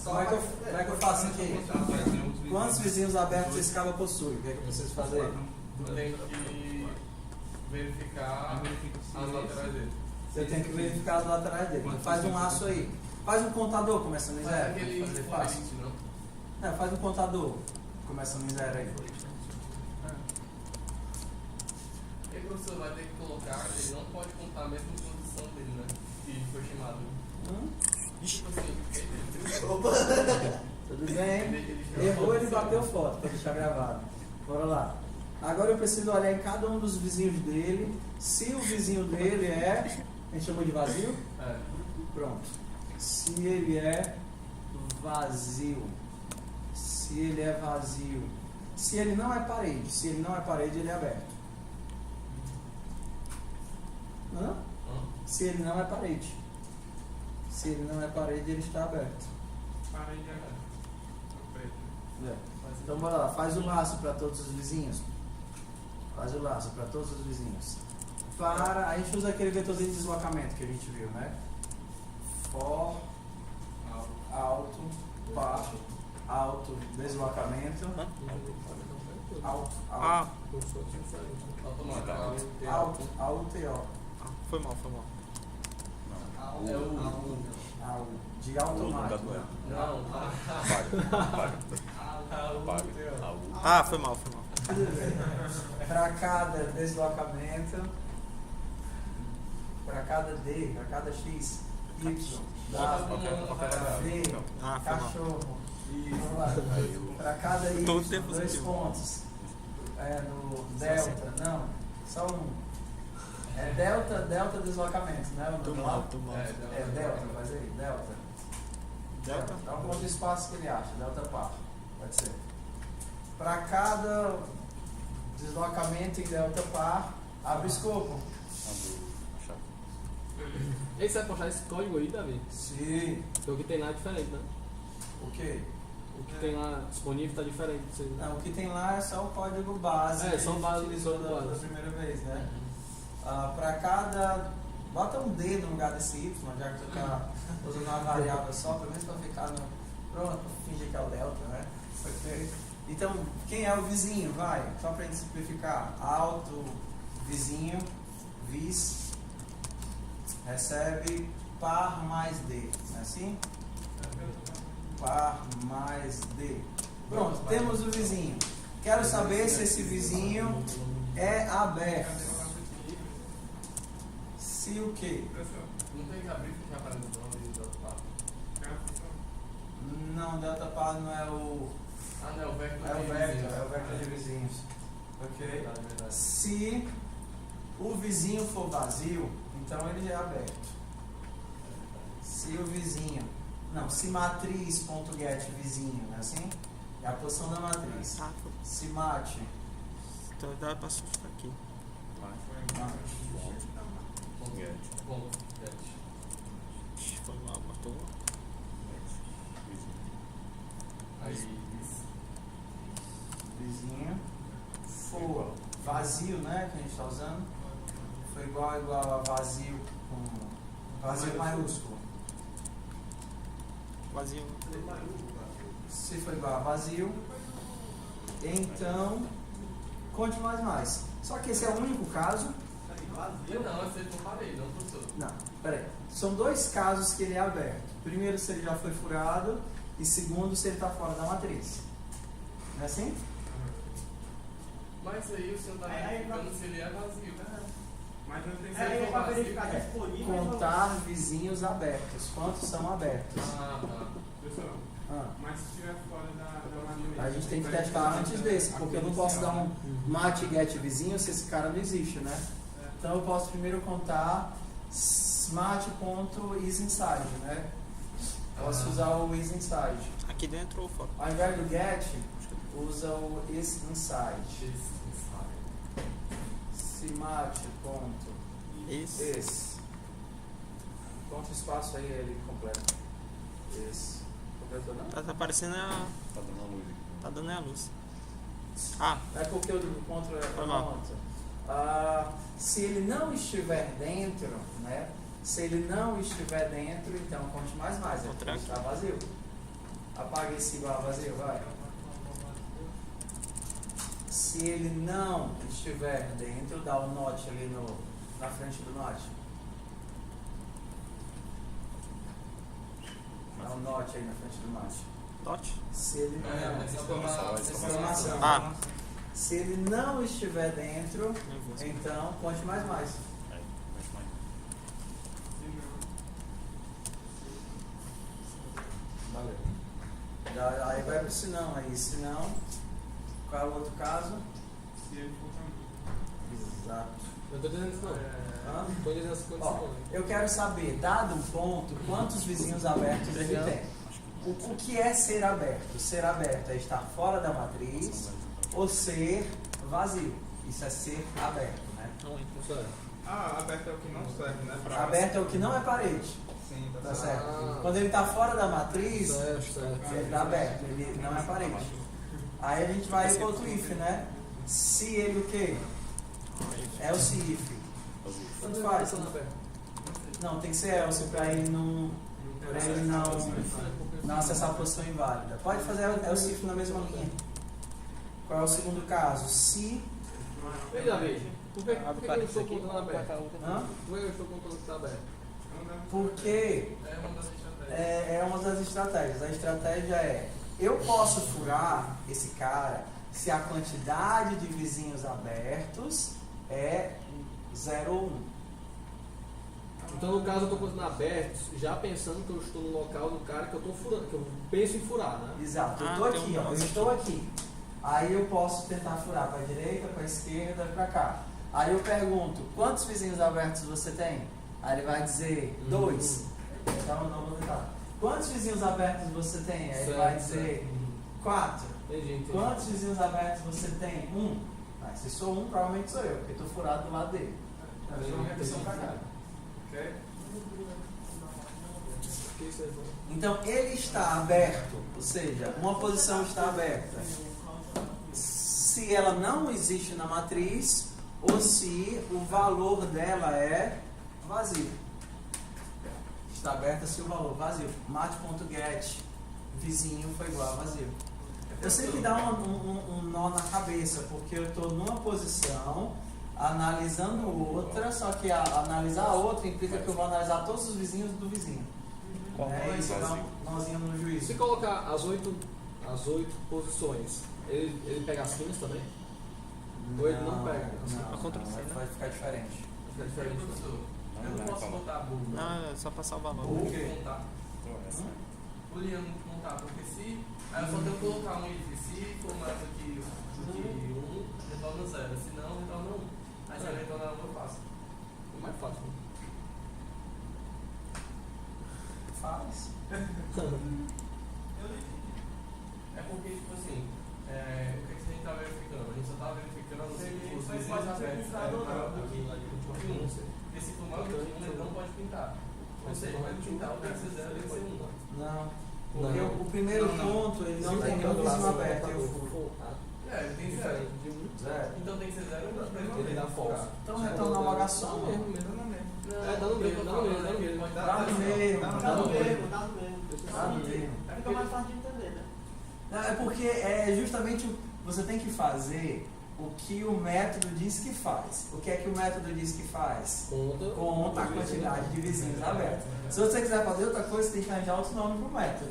Como é que eu faço aqui? Quantos vizinhos abertos esse cabo possui? O que é que eu preciso fazer? Tu tem que verificar as laterais dele. Você tem que verificar as laterais dele. Então faz um laço aí. Faz um contador, começando em Faz zero. aquele Fazer fácil. forite, não? Não, faz um contador, começando em zero aí. E aí o professor vai ter que colocar, ele não pode contar a mesma posição dele, né? Que foi chamado. Tipo assim, Tudo bem? Errou, ele bateu foto para deixar gravado. Bora lá. Agora eu preciso olhar em cada um dos vizinhos dele. Se o vizinho dele é. A gente chamou de vazio? É. Pronto. Se ele é vazio. Se ele é vazio. Se ele não é parede. Se ele não é parede, ele é aberto. Hã? Se ele não é parede. Se ele não é parede, ele está aberto. Parede aberta. É. Então bora lá, faz o laço para todos os vizinhos. Faz o laço para todos os vizinhos. Para, a gente usa aquele vetorzinho de deslocamento que a gente viu, né? For, alto, par, alto, deslocamento. Alto, alto, Automático. alto e ó. Foi mal, foi mal. É o. Alto, de automático. Não, Ah, foi mal, foi mal. Para cada deslocamento, para cada D, para cada X, Y, W, V, Ah, foi mal. cachorro. Para cada Y, Todo tempo 2 positivo. pontos. É no delta, não, só um. É delta deslocamento, né? O nome lá? É delta, faz aí, delta. Dá um ponto de espaço que ele acha, delta par, pode ser. Para cada deslocamento em delta par, abre o escopo. Aí você vai postar esse código aí, Davi? Sim. Porque o que tem lá é diferente, né? O quê? O que tem lá disponível está diferente. Você... Não, o que tem lá é só o código base É, que só a gente base, utilizou código da base. primeira vez, né? Para cada... Bota um D no lugar desse Y, já que tu tá usando uma variável só, pelo menos para ficar no... Pronto, fingir que é o delta, né? Ok? Então, quem é o vizinho? Vai, só para gente simplificar. Alto, vizinho, vis, recebe par mais D, não é assim? Par mais D. Pronto, temos o vizinho. Quero saber se esse vizinho é aberto. Se o quê? não tem que abrir e fechar a parede do nome do outro lado. Não, delta par não é o... Ah, não, é o vector É o de vector, vizinhos. é o vector de vizinhos. Ok? Verdade, verdade. Se o vizinho for vazio, então ele já é aberto. Se o vizinho... Não, se matriz.get vizinho, não é assim? É a posição da matriz. Se mate... Então dá pra substituir aqui. Bom, Foi mal, matou uma. aí Vizinho for vazio, né? Que a gente está usando. Foi igual a vazio com vazio maiúsculo. Vazio. Se for igual a vazio, então conte mais. Só que esse é o único caso. não, é feito com parede, não professor. Não, peraí. São dois casos que ele é aberto. Primeiro, se ele já foi furado. E segundo, se ele está fora da matriz. Não é assim? Mas aí o senhor está verificando se ele é vazio. Mas não tem É para verificar É, disponível. contar vizinhos abertos. Quantos são abertos? Ah, tá. Pessoal, Ah, mas se estiver fora da matriz. a gente tem que testar antes desse, porque eu não posso dar um mate get vizinho se esse cara não existe, né? Então eu posso primeiro contar smart.isInside, né? Posso usar o isInside. Aqui dentro ou fora? Ao invés do get, usa o isInside. Isso. Smart.is. Quanto espaço aí ele completa? Esse. Completou não? Tá aparecendo a. Tá dando uma luz aqui. Tá dando a luz. Ah, É porque eu digo contra Foi mal. se ele não estiver dentro, né? Se ele não estiver dentro, então conte mais, ele está vazio. Apaga esse igual a vazio, vai. Se ele não estiver dentro, dá o note ali na frente do note. Dá um note aí na frente do note. Note? Se ele não, Exclamação. Ah. Se ele não estiver dentro, então conte mais. Valeu. Aí vai pro senão aí. Senão, qual é o outro caso? Se ele for também. Exato. Não tô dizendo isso não. Hã? Tô dizendo essa condição. Ó, eu quero saber, dado um ponto, quantos vizinhos abertos ele tem. O que é ser aberto? Ser aberto é estar fora da matriz ou ser vazio. Isso é ser aberto, né? Aberto é o que não serve, né? Aberto é o que não é parede. Sim, Tá certo? Quando ele está fora da matriz, ele está aberto, ele não é parede. Aí a gente vai para outro if, né? Se ele o quê? É o se if. Tanto faz. Não, tem que ser else para ele não acessar a posição inválida. Pode fazer else if na mesma linha. Qual é o segundo caso? Se... Veja, por que eu estou contando aberto? Hã? Por que eu estou contando que está aberto? Porque é uma das estratégias. A estratégia é: eu posso furar esse cara se a quantidade de vizinhos abertos é 0 ou 1. Então, no caso, eu estou contando abertos, já pensando que eu estou no local do cara que eu estou furando, que eu penso em furar, né? Exato, eu estou aqui, ó, eu estou aqui. Aí eu posso tentar furar para a direita, para a esquerda, para cá. Aí eu pergunto: quantos vizinhos abertos você tem? Aí ele vai dizer 2. Então eu não vou tentar. Quantos vizinhos abertos você tem? Aí ele vai dizer 4. Entendi. Quantos vizinhos abertos você tem? 1. Se sou 1, provavelmente sou eu, porque estou furado do lado dele. Então eu vou repetição para cá. Ok? Então ele está aberto, ou seja, uma posição está aberta se ela não existe na matriz ou se o valor dela é vazio. Está aberta se o valor vazio. Mat.get vizinho foi igual a vazio. Eu sei que dá um nó na cabeça, porque eu estou numa posição analisando outra, só que analisar a outra implica que eu vou analisar todos os vizinhos do vizinho. Isso dá um nozinho no juízo. Se colocar as 8 posições, ele pega as finas também? Ou ele não pega? Vai ficar diferente. Vai ficar diferente. Eu não posso botar burro. Não, é só passar o valor. Por quê? Contar. O Liam contar, porque se. Aí eu só tenho que colocar um if. Se for mais do que 1, retorna 0. Se não, retorna 1. Aí se ele retornar 1, eu faço. É mais fácil. Faz. É porque, tipo assim, o que a gente está verificando? A gente só está verificando se os vizinhos abertos é maior do que 1. Porque se for maior do que 1, ele não pode pintar. Ou seja, vai pintar, o tem que ser 0 tem que ser 1. Não. Porque o primeiro ponto, ele não tem nenhum vizinho aberto. Eu furo. Ele tem 0. Zero. Então tem que ser 0 ou 1. Ele dá folga. Então retorna logo a soma. Dá no meio. Dá no meio. Dá no meio. Fica mais fácil de entender, né? Não, é porque é justamente você tem que fazer o que o método diz que faz. O que é que o método diz que faz? Conta a quantidade de vizinhos abertos. Se você quiser fazer outra coisa, você tem que arranjar outro nome para o método.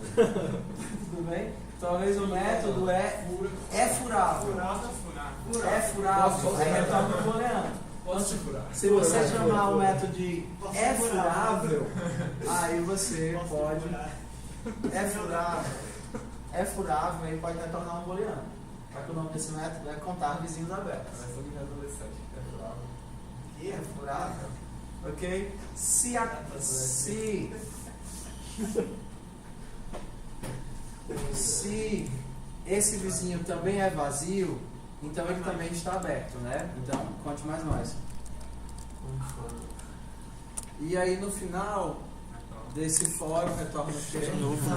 Tudo bem? Talvez o método é furável. É furável. Aí retorna o booleano. Se você chamar o método de é furável, aí você pode. É furável, aí pode retornar um booleano. Só que o nome desse método é contar vizinhos abertos. É furável. Ok? Se esse vizinho também é vazio, então ele também está aberto, né? Então, conte mais. E aí no final desse fórum retorna o quê?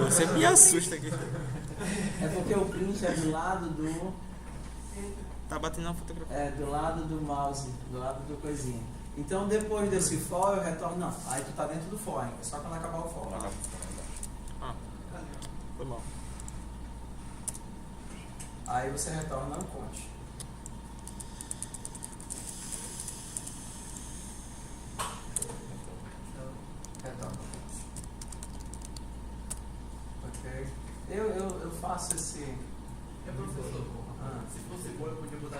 Você me assusta aqui. É porque o print é do lado do Tá batendo na fotografia. É, do lado do mouse, do lado do coisinha. Então depois desse for eu retorno. Não, aí tu tá dentro do for ainda, só quando acabar o for. Foi mal. Aí você retorna não conte. Retorna. Ok. Eu faço esse. É professor, Ah. se fosse bom eu podia botar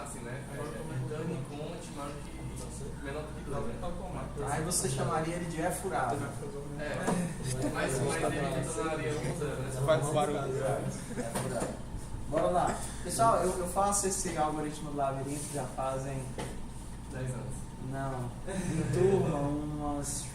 assim, né? Agora eu tô aumentando em conte, maior do que menor do que 2, né? Aí você chamaria ele de é furado. Mas ele tornaria um zero, né? Faz barulho. É furado. Bora lá. Pessoal, eu faço esse algoritmo do labirinto já fazem 10 anos. Não, em turma, uns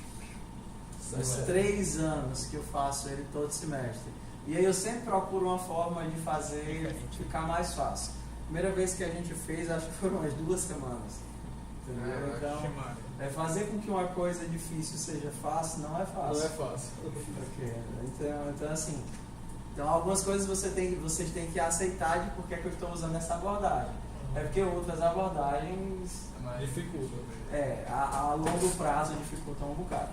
3 anos que eu faço ele todo semestre. E aí eu sempre procuro uma forma de fazer ficar mais fácil. Primeira vez que a gente fez, acho que foram umas 2 semanas. Entendeu? Então, fazer com que uma coisa difícil seja fácil não é fácil. Não é fácil. Ok. Então assim, algumas coisas vocês têm que aceitar de por que eu estou usando essa abordagem. É porque outras abordagens Dificulta. a longo prazo dificultam um bocado.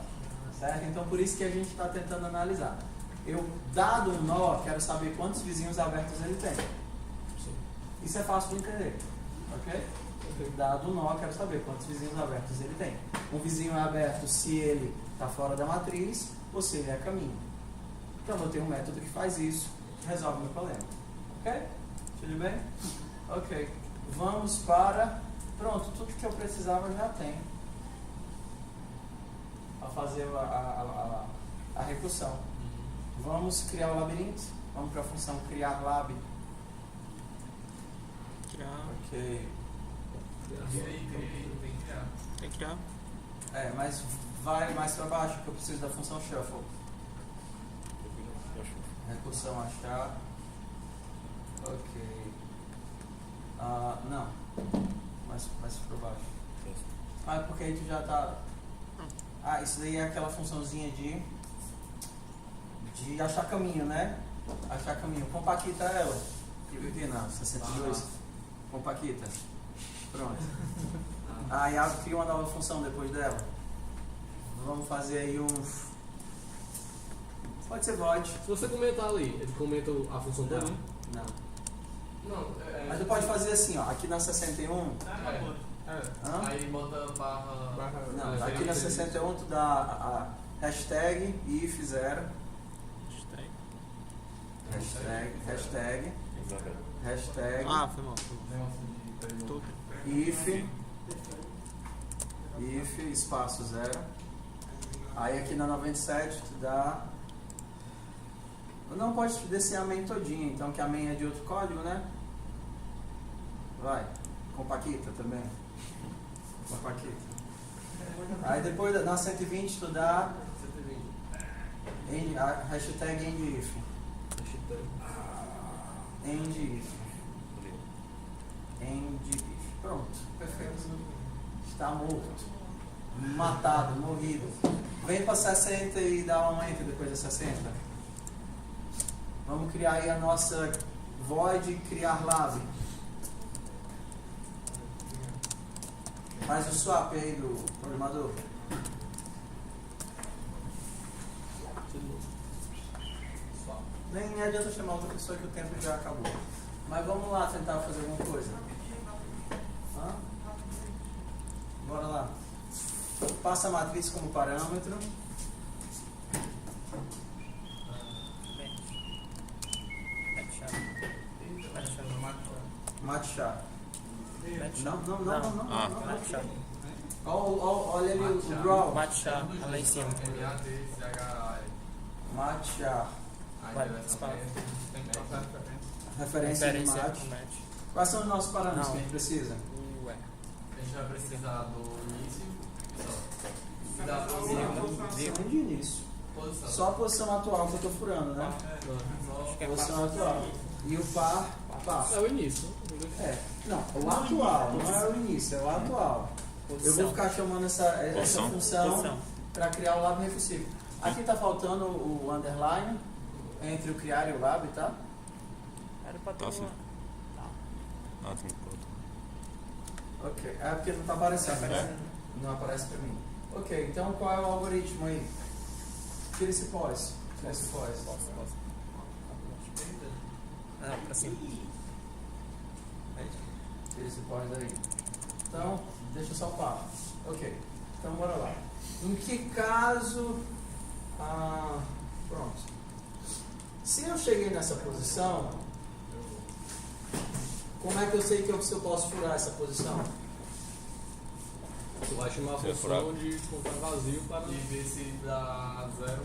Certo? Então por isso que a gente está tentando analisar. Eu, dado um nó, quero saber quantos vizinhos abertos ele tem. Isso é fácil de entender. Ok? Dado um nó, quero saber quantos vizinhos abertos ele tem. Um vizinho é aberto se ele está fora da matriz ou se ele é caminho. Então eu tenho um método que faz isso, que resolve o meu problema. Ok? Tudo bem? Ok. Vamos para... Pronto, tudo que eu precisava eu já tenho. Para fazer a recursão. Vamos criar o labirinto. Vamos para a função criar lab. Ok. Tem que criar. Mas vai mais para baixo que eu preciso da função shuffle. Recursão achar. Ok. Não. Mais para baixo. É porque aí tu já tá. Isso daí é aquela funçãozinha de achar caminho, né? Achar caminho. Compaquita ela. Aqui na 62. Compaquita. Pronto. Aí cria uma nova função depois dela. Vamos fazer aí um. Pode ser void. Se você comentar ali, ele comenta a função toda? Não. Não, Mas tu pode fazer assim, ó. Aqui na 61. Aí bota barra. Não, aqui na 61 tu dá a hashtag if0. Hashtag. Foi mal. If espaço 0. Aí aqui na 97 tu dá. Não pode descer a main todinha, então que a main é de outro código, né? Vai. Compaquita também. Compaquita. Aí depois na 120 tu dá a hashtag endif. Endif. Pronto. Perfeito. Está morto. Matado, morrido. Vem para 60 e dá um enter depois de 60. Vamos criar aí a nossa void criar lab. Faz o swap aí do programador. Nem adianta chamar outra pessoa que o tempo já acabou. Mas vamos lá tentar fazer alguma coisa. Bora lá. Passa a matriz como parâmetro. Matchar. Não. Olha ali o draw. Matchar, lá em cima. Matchar. Vai, espaço. Referência de match. Quais são os nossos parâmetros que a gente precisa? A gente vai precisar do início e da Posição de início. posição. Só a posição atual que eu estou furando, né? Posição atual. E o par. É o início. Não, o atual, não é o início, é o atual. Eu vou ficar chamando essa função para criar o lab recursivo. Aqui está faltando o underline entre o criar e o lab, tá? Era pra ter uma... Ah, tem que botar. Ok, é porque não está aparecendo. Não aparece para mim. Ok, então qual é o algoritmo aí? Tira esse pós. Tira esse pós. Ah, pra cima. Tira esse pós aí. Então, deixa eu só parar. Ok, então bora lá. Em que caso... pronto. Se eu cheguei nessa posição, como é que eu sei que eu posso furar essa posição? Tu vai chamar a Você é função furado. de contar vazio para E ver se dá 0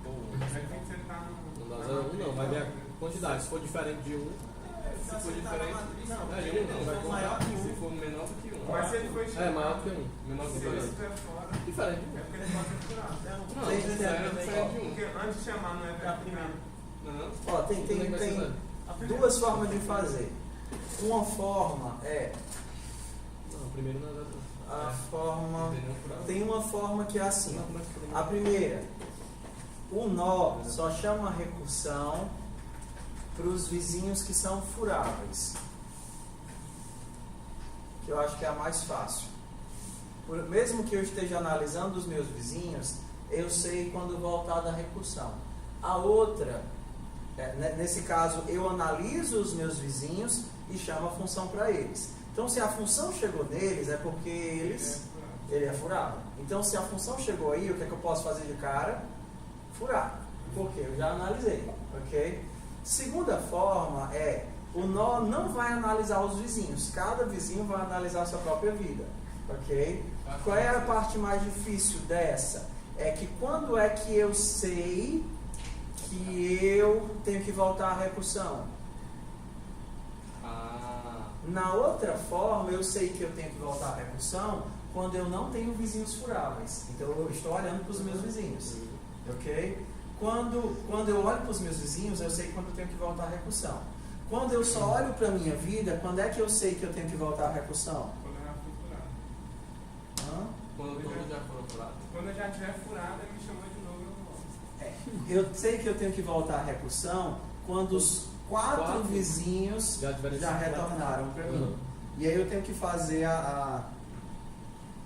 ou 1. Aí tem que sentar no. não dar 0 ou 1 não, vai ver a quantidade. Se for diferente de 1, Se for diferente, é de 1 não, vai contar. se for menor do que 1. Mas se ele for É maior do que 1. Menor do se que ele 2. estiver fora, Diferente de 1. é porque ele pode ser furado. Não, Tem- tem, Zero é diferente de 1. Porque antes de chamar não é verificado. Não? Ó, tem duas formas de fazer. Uma forma é Não, primeiro não é 0. a forma... Entendeu? Furado. Tem uma forma que é assim. Não, como é que foi? A primeira, o nó só chama recursão para os vizinhos que são furáveis. Que eu acho que é a mais fácil. Mesmo que eu esteja analisando os meus vizinhos, eu sei quando voltar da recursão. A outra, nesse caso, eu analiso os meus vizinhos e chamo a função para eles. Então, se a função chegou neles, é porque ele é furado. Então, se a função chegou aí, o que é que eu posso fazer de cara? Furar. Porque eu já analisei, ok? Segunda forma é, o nó não vai analisar os vizinhos. Cada vizinho vai analisar a sua própria vida, ok? Qual é a parte mais difícil dessa? É que quando é que eu sei que eu tenho que voltar à recursão? Na outra forma, eu sei que eu tenho que voltar à recursão quando eu não tenho vizinhos furáveis. Então, eu estou olhando para os meus vizinhos. Ok? Quando eu olho para os meus vizinhos, eu sei quando eu tenho que voltar à recursão. Quando eu só olho para a minha vida, quando é que eu sei que eu tenho que voltar à recursão? Quando eu já fui furado. Hã? Quando já foram furados. Quando eu já estiver furado, ele me chamou de novo, eu volto. Eu sei que eu tenho que voltar à recursão quando os quatro vizinhos já retornaram para mim. E aí eu tenho que fazer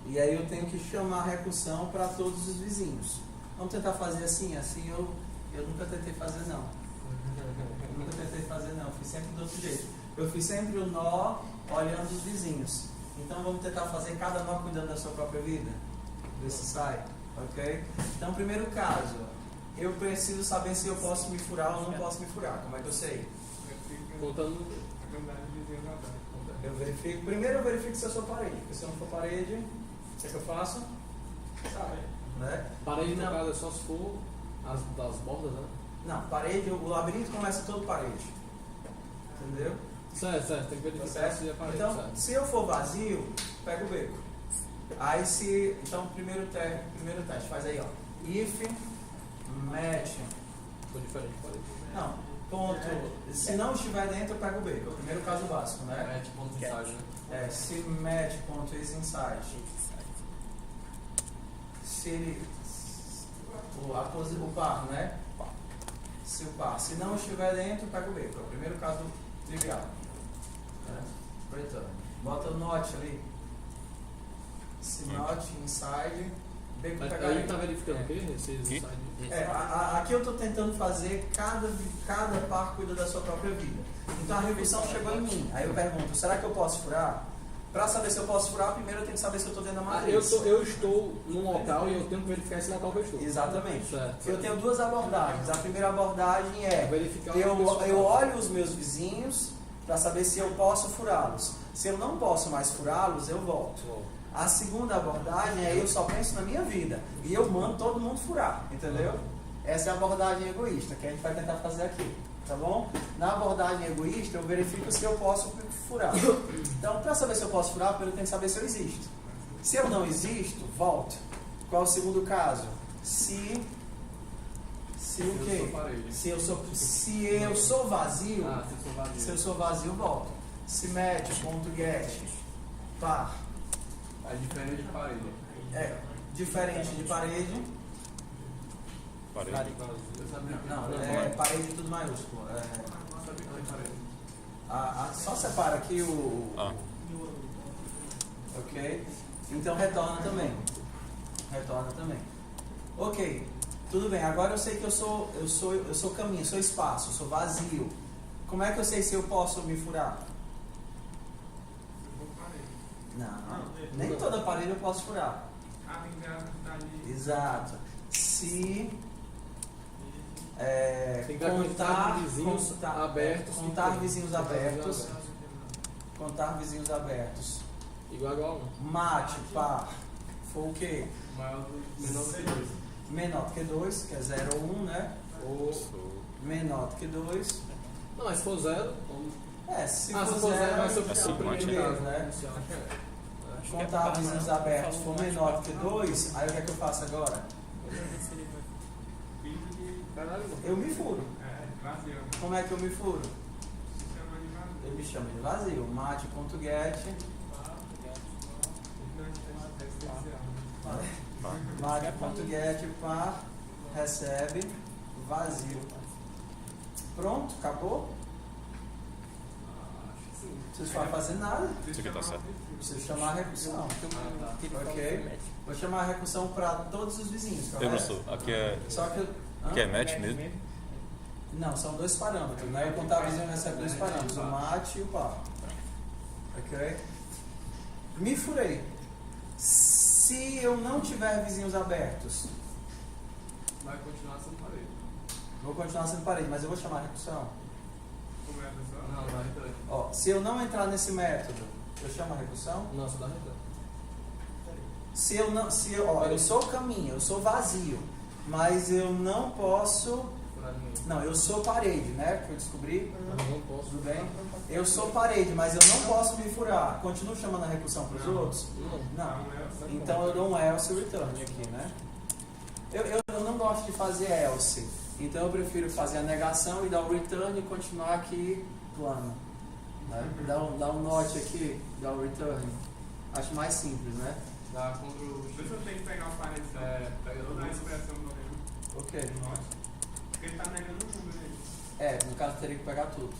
E aí eu tenho que chamar a recursão para todos os vizinhos. Vamos tentar fazer assim eu nunca tentei fazer não. Eu nunca tentei fazer não, fiz sempre do outro jeito. Eu fiz sempre o nó olhando os vizinhos. Então vamos tentar fazer cada nó cuidando da sua própria vida. Ver se sai, ok? Então, primeiro caso, eu preciso saber se eu posso me furar ou não posso me furar. Como é que eu sei? Contando. A quantidade de vizinhos atrás. Eu verifico, primeiro eu verifico se eu sou parede, porque se eu não for parede, o que é que eu faço? Sabe, né? Parede no Não. caso é só se for das bordas, né? Não, parede, o labirinto começa todo parede. Entendeu? Certo, tem que verificar Certo? se é parede, Então, certo. se eu for vazio, pega o beco. Aí se. Então, primeiro teste, faz aí, ó. If match. Ficou diferente de parede. Não, ponto. Se não estiver dentro, eu pego o beco. É o primeiro caso básico, né? É tipo ponto de estágio, né? Se match.isInside. Se ele. O par, né? Se o par. Se não estiver dentro, pega o beco. É o primeiro caso trivial. Né? Return. Bota o not ali. Se not inside, beco Mas pegar aí tá verificando o quê? Esses Aqui? insights? Aqui eu estou tentando fazer cada par cuida da sua própria vida. Então a recursão chegou em mim. Aí eu pergunto, será que eu posso furar? Para saber se eu posso furar, primeiro eu tenho que saber se eu estou dentro da matriz. Eu estou num local e eu tenho que verificar esse local que eu estou. Exatamente. Certo. Eu tenho duas abordagens. A primeira abordagem é Verificar o eu olho os meus vizinhos para saber se eu posso furá-los. Se eu não posso mais furá-los, eu volto. A segunda abordagem é eu só penso na minha vida e eu mando todo mundo furar, entendeu? Essa é a abordagem egoísta que a gente vai tentar fazer aqui, tá bom? Na abordagem egoísta eu verifico se eu posso furar. Então, para saber se eu posso furar, primeiro eu tenho que saber se eu existo. Se eu não existo, volto. Qual é o segundo caso? Se o quê? Se eu sou vazio, se eu sou vazio, volto. Se match.get par É diferente de parede. é diferente de parede. Parede. Eu sabia que Não, não. é parede tudo maiúsculo. Eu sabia que era parede. Só separa aqui o. Ah. Ok? Então retorna também. Retorna também. Ok, tudo bem. Agora eu sei que eu sou caminho, eu sou espaço, eu sou vazio. Como é que eu sei se eu posso me furar? Não, nem toda parede eu posso furar. Tem gravidade. Exato. Se Tem que dar quantidade de vizinhos abertos. contar vizinhos abertos. Contar vizinhos abertos. Igual a 1. Mate, par, for o quê? Maior do menor do que 2. Menor do que 2, que é 0 ou 1, né? Menor do que 2. Não, mas se for 0, Se se for for 0, 0, vai ser assim, o primeiro, primeiro, né? Acho que Contar vizinhos abertos for menor do que 2, aí o que é que eu faço agora? Caralho, mano. Eu me furo. Vazio. Como é que eu me furo? Chama de vazio. Eu me chamo de vazio. Mate.get. Mate.get par recebe vazio. Pronto, acabou? Não precisa fazer nada. Isso aqui tá certo. Preciso chamar a recursão. Ok? Vou chamar a recursão para todos os vizinhos. Eu, correto? professor, aqui é, Só que aqui é match mesmo? não, são 2 parâmetros, né? Eu contar vizinho recebe 2 parâmetros, o mate e o par. Ok? Me furei. Se eu não tiver vizinhos abertos, Vai continuar sendo parede. vou continuar sendo parede, mas eu vou chamar a recursão. Como é, pessoal? Não, vai retornar. Ó, se eu não entrar nesse método, eu chamo a recursão. Não, só dá retorno. Eu sou o caminho, eu sou vazio, mas eu não posso. Furar ninguém. Não, eu sou parede, né? Que eu descobri. Não posso. Tudo bem? Eu sou parede, mas eu não posso me furar. Continuo chamando a recursão para os outros? Não. Então eu dou um else return aqui, né? Eu não gosto de fazer else. Então eu prefiro fazer a negação e dar o return e continuar aqui plano. Né? Dá um note aqui, dá o return. Acho mais simples, né? Dá contra o Por isso eu tenho que pegar o parede. pega Toda a tudo. expressão do Leno. Ok. Porque ele tá negando o número aí. No caso teria que pegar tudo.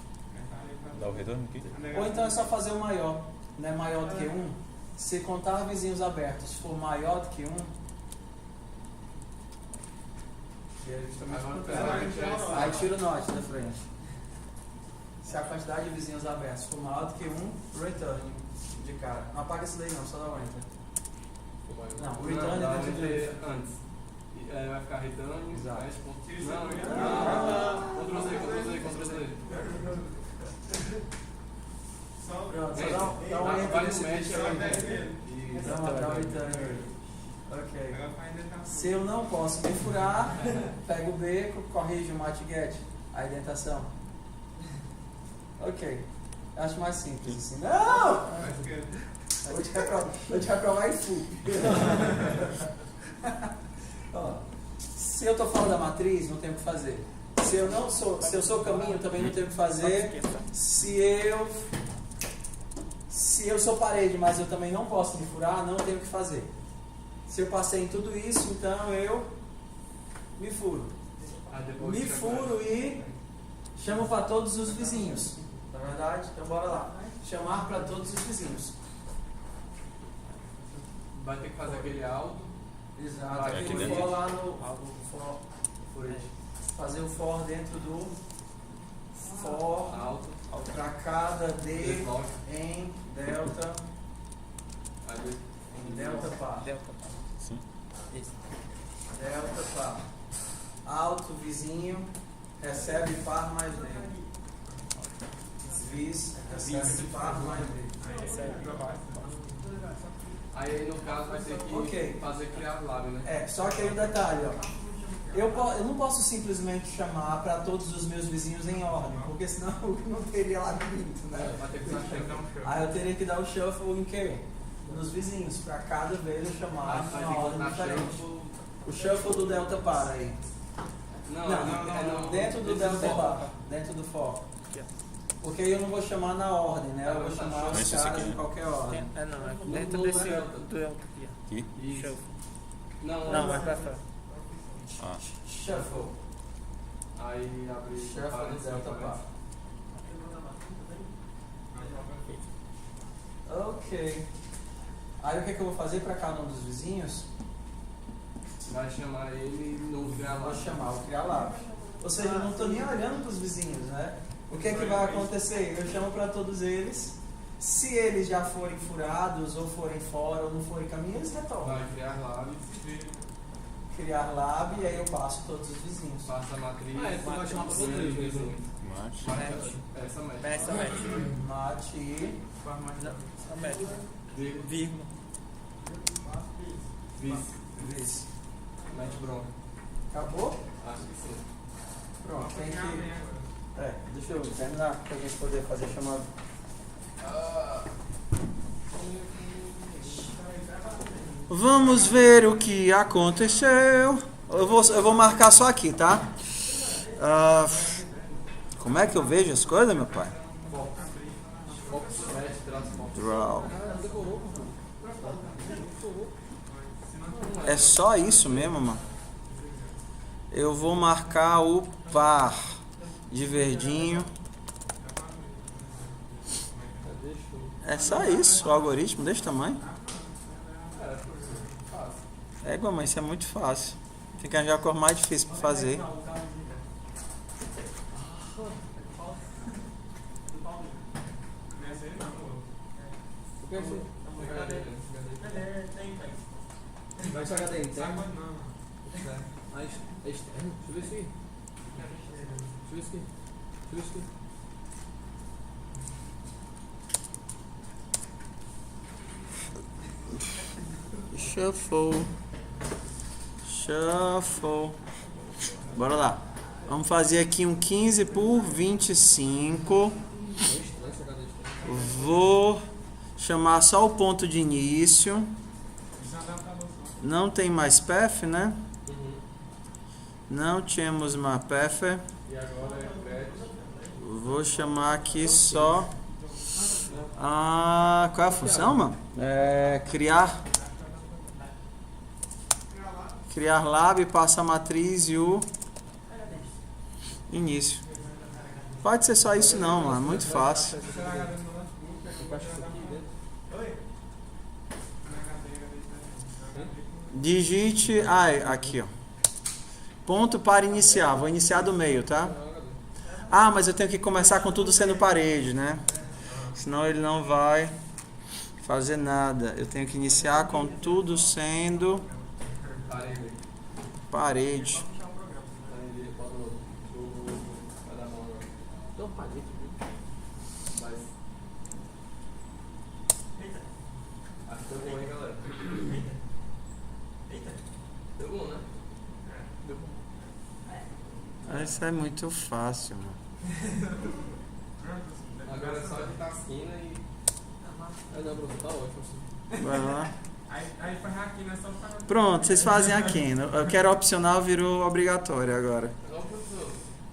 Dá o retorno aqui? Ou então é só fazer o maior. Não é maior do que 1? Se contar vizinhos abertos for maior do que 1, que é justamente o contrário. Aí tira o note da frente. Se a quantidade de vizinhos abertos for maior do que 1, return de cara. Não apaga isso daí não, só dá o enter. Não, o return Não, é dentro do... antes. Vai ficar return. Exato. Não. Ctrl Z. Pronto, só dá um enter Vai nesse no match bicho. e vai enter. Dá um return. Ok. Agora vai indentar. Se eu não posso me furar, pego o beco, corrige o mate get, a indentação. Ok. Acho mais simples assim. Não! Vou te reprovar em full. Ó, se eu estou fora da matriz, não tenho o que fazer. Se eu sou caminho, também não tenho o que fazer. Se eu sou parede, mas eu também não posso me furar, não tenho o que fazer. Se eu passei em tudo isso, então eu me furo. Me furo e chamo para todos os vizinhos. Na verdade? Então bora lá. Chamar para todos os vizinhos. Vai ter que fazer aquele alto. Exato. Vai Aqui aqui o dentro. for lá no for. Fazer o for dentro do for Alto. para cada D Default. em delta Aí em delta par. Sim. Delta par. Alto vizinho recebe par mais D. Vis recebe par mais D. Aí no caso vai ter que Ok. fazer criar lábio, né? Só que aí o detalhe, ó. Eu não posso simplesmente chamar para todos os meus vizinhos em ordem, porque senão eu não teria labirinto, né? Vai ter que usar shuffle. Aí eu teria que dar o shuffle em quê? Nos vizinhos, para cada vez eu chamar Vai em ter que ordem botar diferente. shuffle. O shuffle do delta par aí. Não. Dentro do delta par, dentro do for. Porque aí eu não vou chamar na ordem, né? Eu vou chamar os Esse caras aqui, em né? qualquer ordem. Não, é No- dentro no desse delta. do delta aqui. Aqui? Isso. Não, mais pra frente. Ah. Shuffle. Aí abre Shuffle do delta par. Ok. Aí o que eu vou fazer para cada um dos vizinhos? Vai chamar ele no criar Vou lábio. chamar o criar lábio. Ou seja, eu não estou nem olhando para os vizinhos, né? O que vai acontecer? Eu chamo para todos eles. Se eles já forem furados, ou forem fora, ou não forem caminho, eles retornam. Vai criar lábio. Criar lábio, e aí eu passo todos os vizinhos. Passa a matriz. Tu vai chamar pra matriz mesmo. Essa mete. Peça métrica. Mate. Métrica. Vírgula. Vice. Mete bronca. Acabou? Acho que sim. Pronto, tem que. Deixa eu terminar para a gente poder fazer a chamada. Vamos ver o que aconteceu. Eu vou marcar só aqui, tá? Como é que eu vejo as coisas, meu pai? Draw. É só isso mesmo, mano. Eu vou marcar o par de verdinho. É só isso, o algoritmo desse tamanho. É igual, mas isso é muito fácil. Tem que arranjar a cor mais difícil para fazer. Vai jogar dentro, certo? Mas é externo. Deixa eu ver isso aqui. Deixa eu ver isso aqui. Deixa eu ver isso aqui. Shuffle. Shuffle. Bora lá. Vamos fazer aqui um 15 por 25. Vou chamar só o ponto de início. Não tem mais path, né? Não tínhamos mais path. E agora é crédito. Vou chamar aqui só. Qual é a função, mano? Criar lab, passa a matriz e o início. Pode ser só isso não, mano. Muito fácil. Digite. Aqui, ó. Ponto para iniciar. Vou iniciar do meio, tá? Mas eu tenho que começar com tudo sendo parede, né? Senão ele não vai fazer nada. Eu tenho que iniciar com tudo sendo parede. Acho que deu bom, hein, galera? Deu bom, né? Deu bom. Isso é muito fácil, mano. Agora é só de tasquina e. Não, Bruno, tá ótimo assim. Vai lá. Aí faz aqui, né? Só ficar. Pronto, vocês fazem aqui. Eu quero opcional, virou obrigatório agora.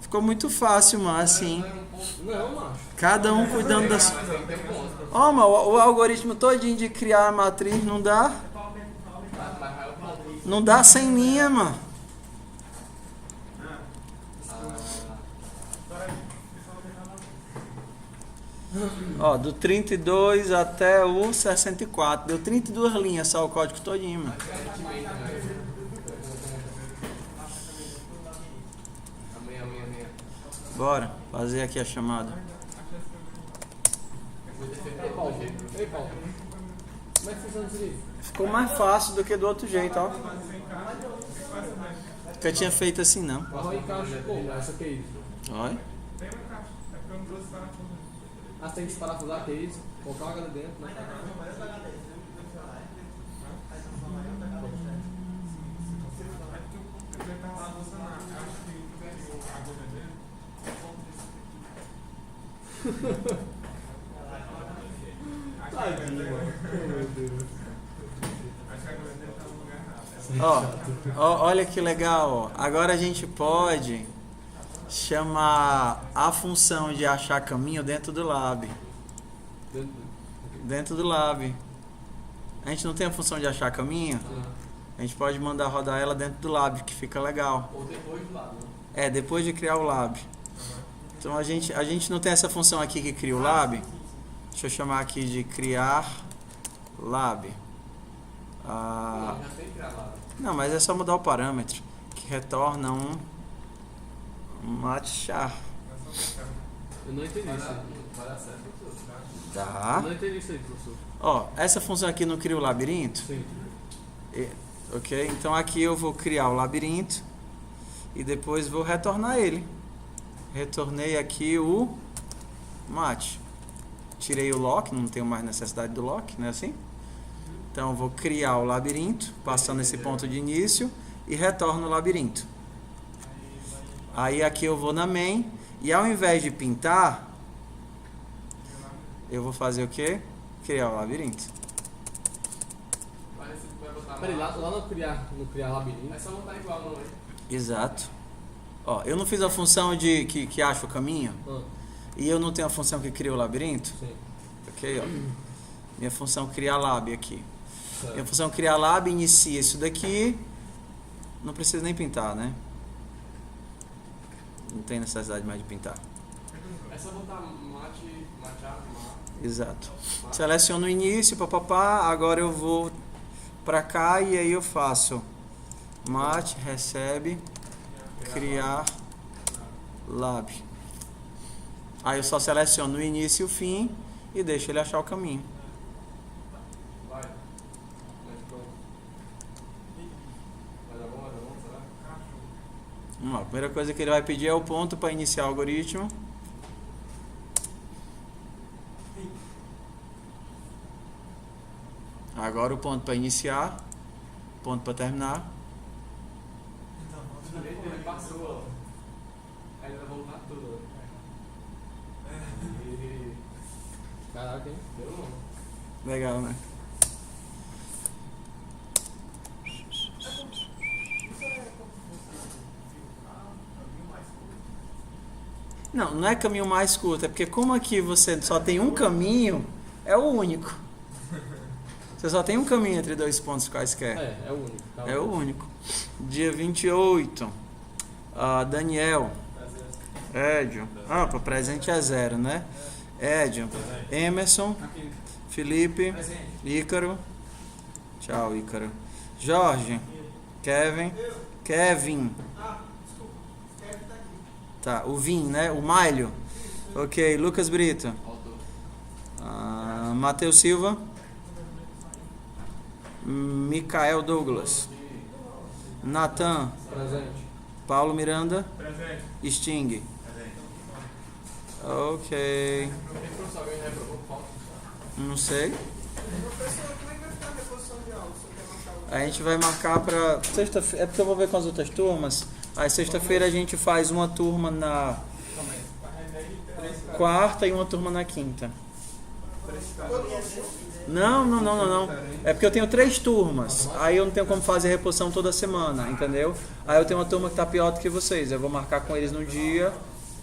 Ficou muito fácil, mas assim. Não, macho. Cada um cuidando das. Mano, o algoritmo todinho de criar a matriz não dá. Não dá sem linha, mano. Ó, do 32 até o 64. Deu 32 linhas só o código todinho, mano. Bora fazer aqui a chamada. Ei, Paulo. Como é que funciona isso aqui? Ficou mais fácil do que do outro jeito, ó. Nunca tinha feito assim, não. Arroz encaixa como? Essa que é isso? Olha. Tem uma caixa. É porque eu não trouxe parafuso. Você tem que parafusar, que é isso? Colocar o HD dentro, né? Tadinho, mano. Oh, meu Deus. Olha que legal, ó. Agora a gente pode chamar a função de achar caminho dentro do lab. Dentro do lab. A gente não tem a função de achar caminho? A gente pode mandar rodar ela dentro do lab, que fica legal. Ou depois do lado, né? Depois de criar o lab. Então a gente não tem essa função aqui que cria o lab. Deixa eu chamar aqui de criar lab. Já tem que criar lá. Não, mas é só mudar o parâmetro, que retorna um matchar. Eu não entendi isso aí. Vai dar certo. Tá. Eu não entendi isso aí, professor. Ó, essa função aqui não cria o labirinto? Sim. Ok? Então aqui eu vou criar o labirinto e depois vou retornar ele. Retornei aqui o match. Tirei o lock, não tenho mais necessidade do lock, não é assim? Então eu vou criar o labirinto, passando esse ponto de início e retorno o labirinto. Aí aqui eu vou na main e ao invés de pintar, eu vou fazer o quê? Criar o labirinto. Parece que vai botar Peraí, lá lá. no criar labirinto. É só botar igual, não é? Exato. Ó, eu não fiz a função de que acha o caminho e eu não tenho a função que cria o labirinto. Sim. Ok, ó. Minha função criar lab aqui. Certo. Minha função criar lab inicia isso daqui. Não precisa nem pintar, né? Não tem necessidade mais de pintar. É só botar matchar. Exato. Seleciono o início, papapá. Agora eu vou pra cá e aí eu faço match, recebe, criar lab. Aí eu só seleciono o início e o fim e deixo ele achar o caminho. Vai. Mas pronto. Vai dar bom, será? Vamos lá. A primeira coisa que ele vai pedir é o ponto para iniciar o algoritmo. Agora o ponto para iniciar, ponto para terminar. Ele passou, ó. Aí ele vai voltar tudo, ó. Caraca, hein? Deu não. Legal, né? Não, não é caminho mais curto, é porque como aqui você só tem um caminho, é o único. Você só tem um caminho entre dois pontos quaisquer. É o único. Tá É o único. Dia 28. Daniel. Édio. Para presente é 0, né? Édio. Emerson. Felipe. Ícaro. Tchau, Ícaro. Jorge. Kevin. Kevin. Tá, o Vim, né? O Malho. Ok, Lucas Brito. Matheus Silva. Micael Douglas. Natan. Presente. Paulo Miranda. Presente. Sting. Ok. Professor, alguém reprovou falta? Não sei. Professor, como é que vai ficar a reposição de aula? Você quer marcar o... A gente vai marcar pra sexta-feira. É porque eu vou ver com as outras turmas. Aí sexta-feira a gente faz uma turma na quarta e uma turma na quinta. Não. É porque eu tenho 3 turmas. Aí eu não tenho como fazer reposição toda semana, entendeu? Aí eu tenho uma turma que tá pior do que vocês. Eu vou marcar com eles num dia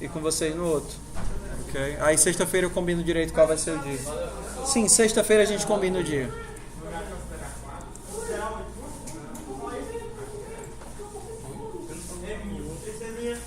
e com vocês no outro. Ok? Aí sexta-feira eu combino direito qual vai ser o dia. Sim, sexta-feira a gente combina o dia. Esse é minha.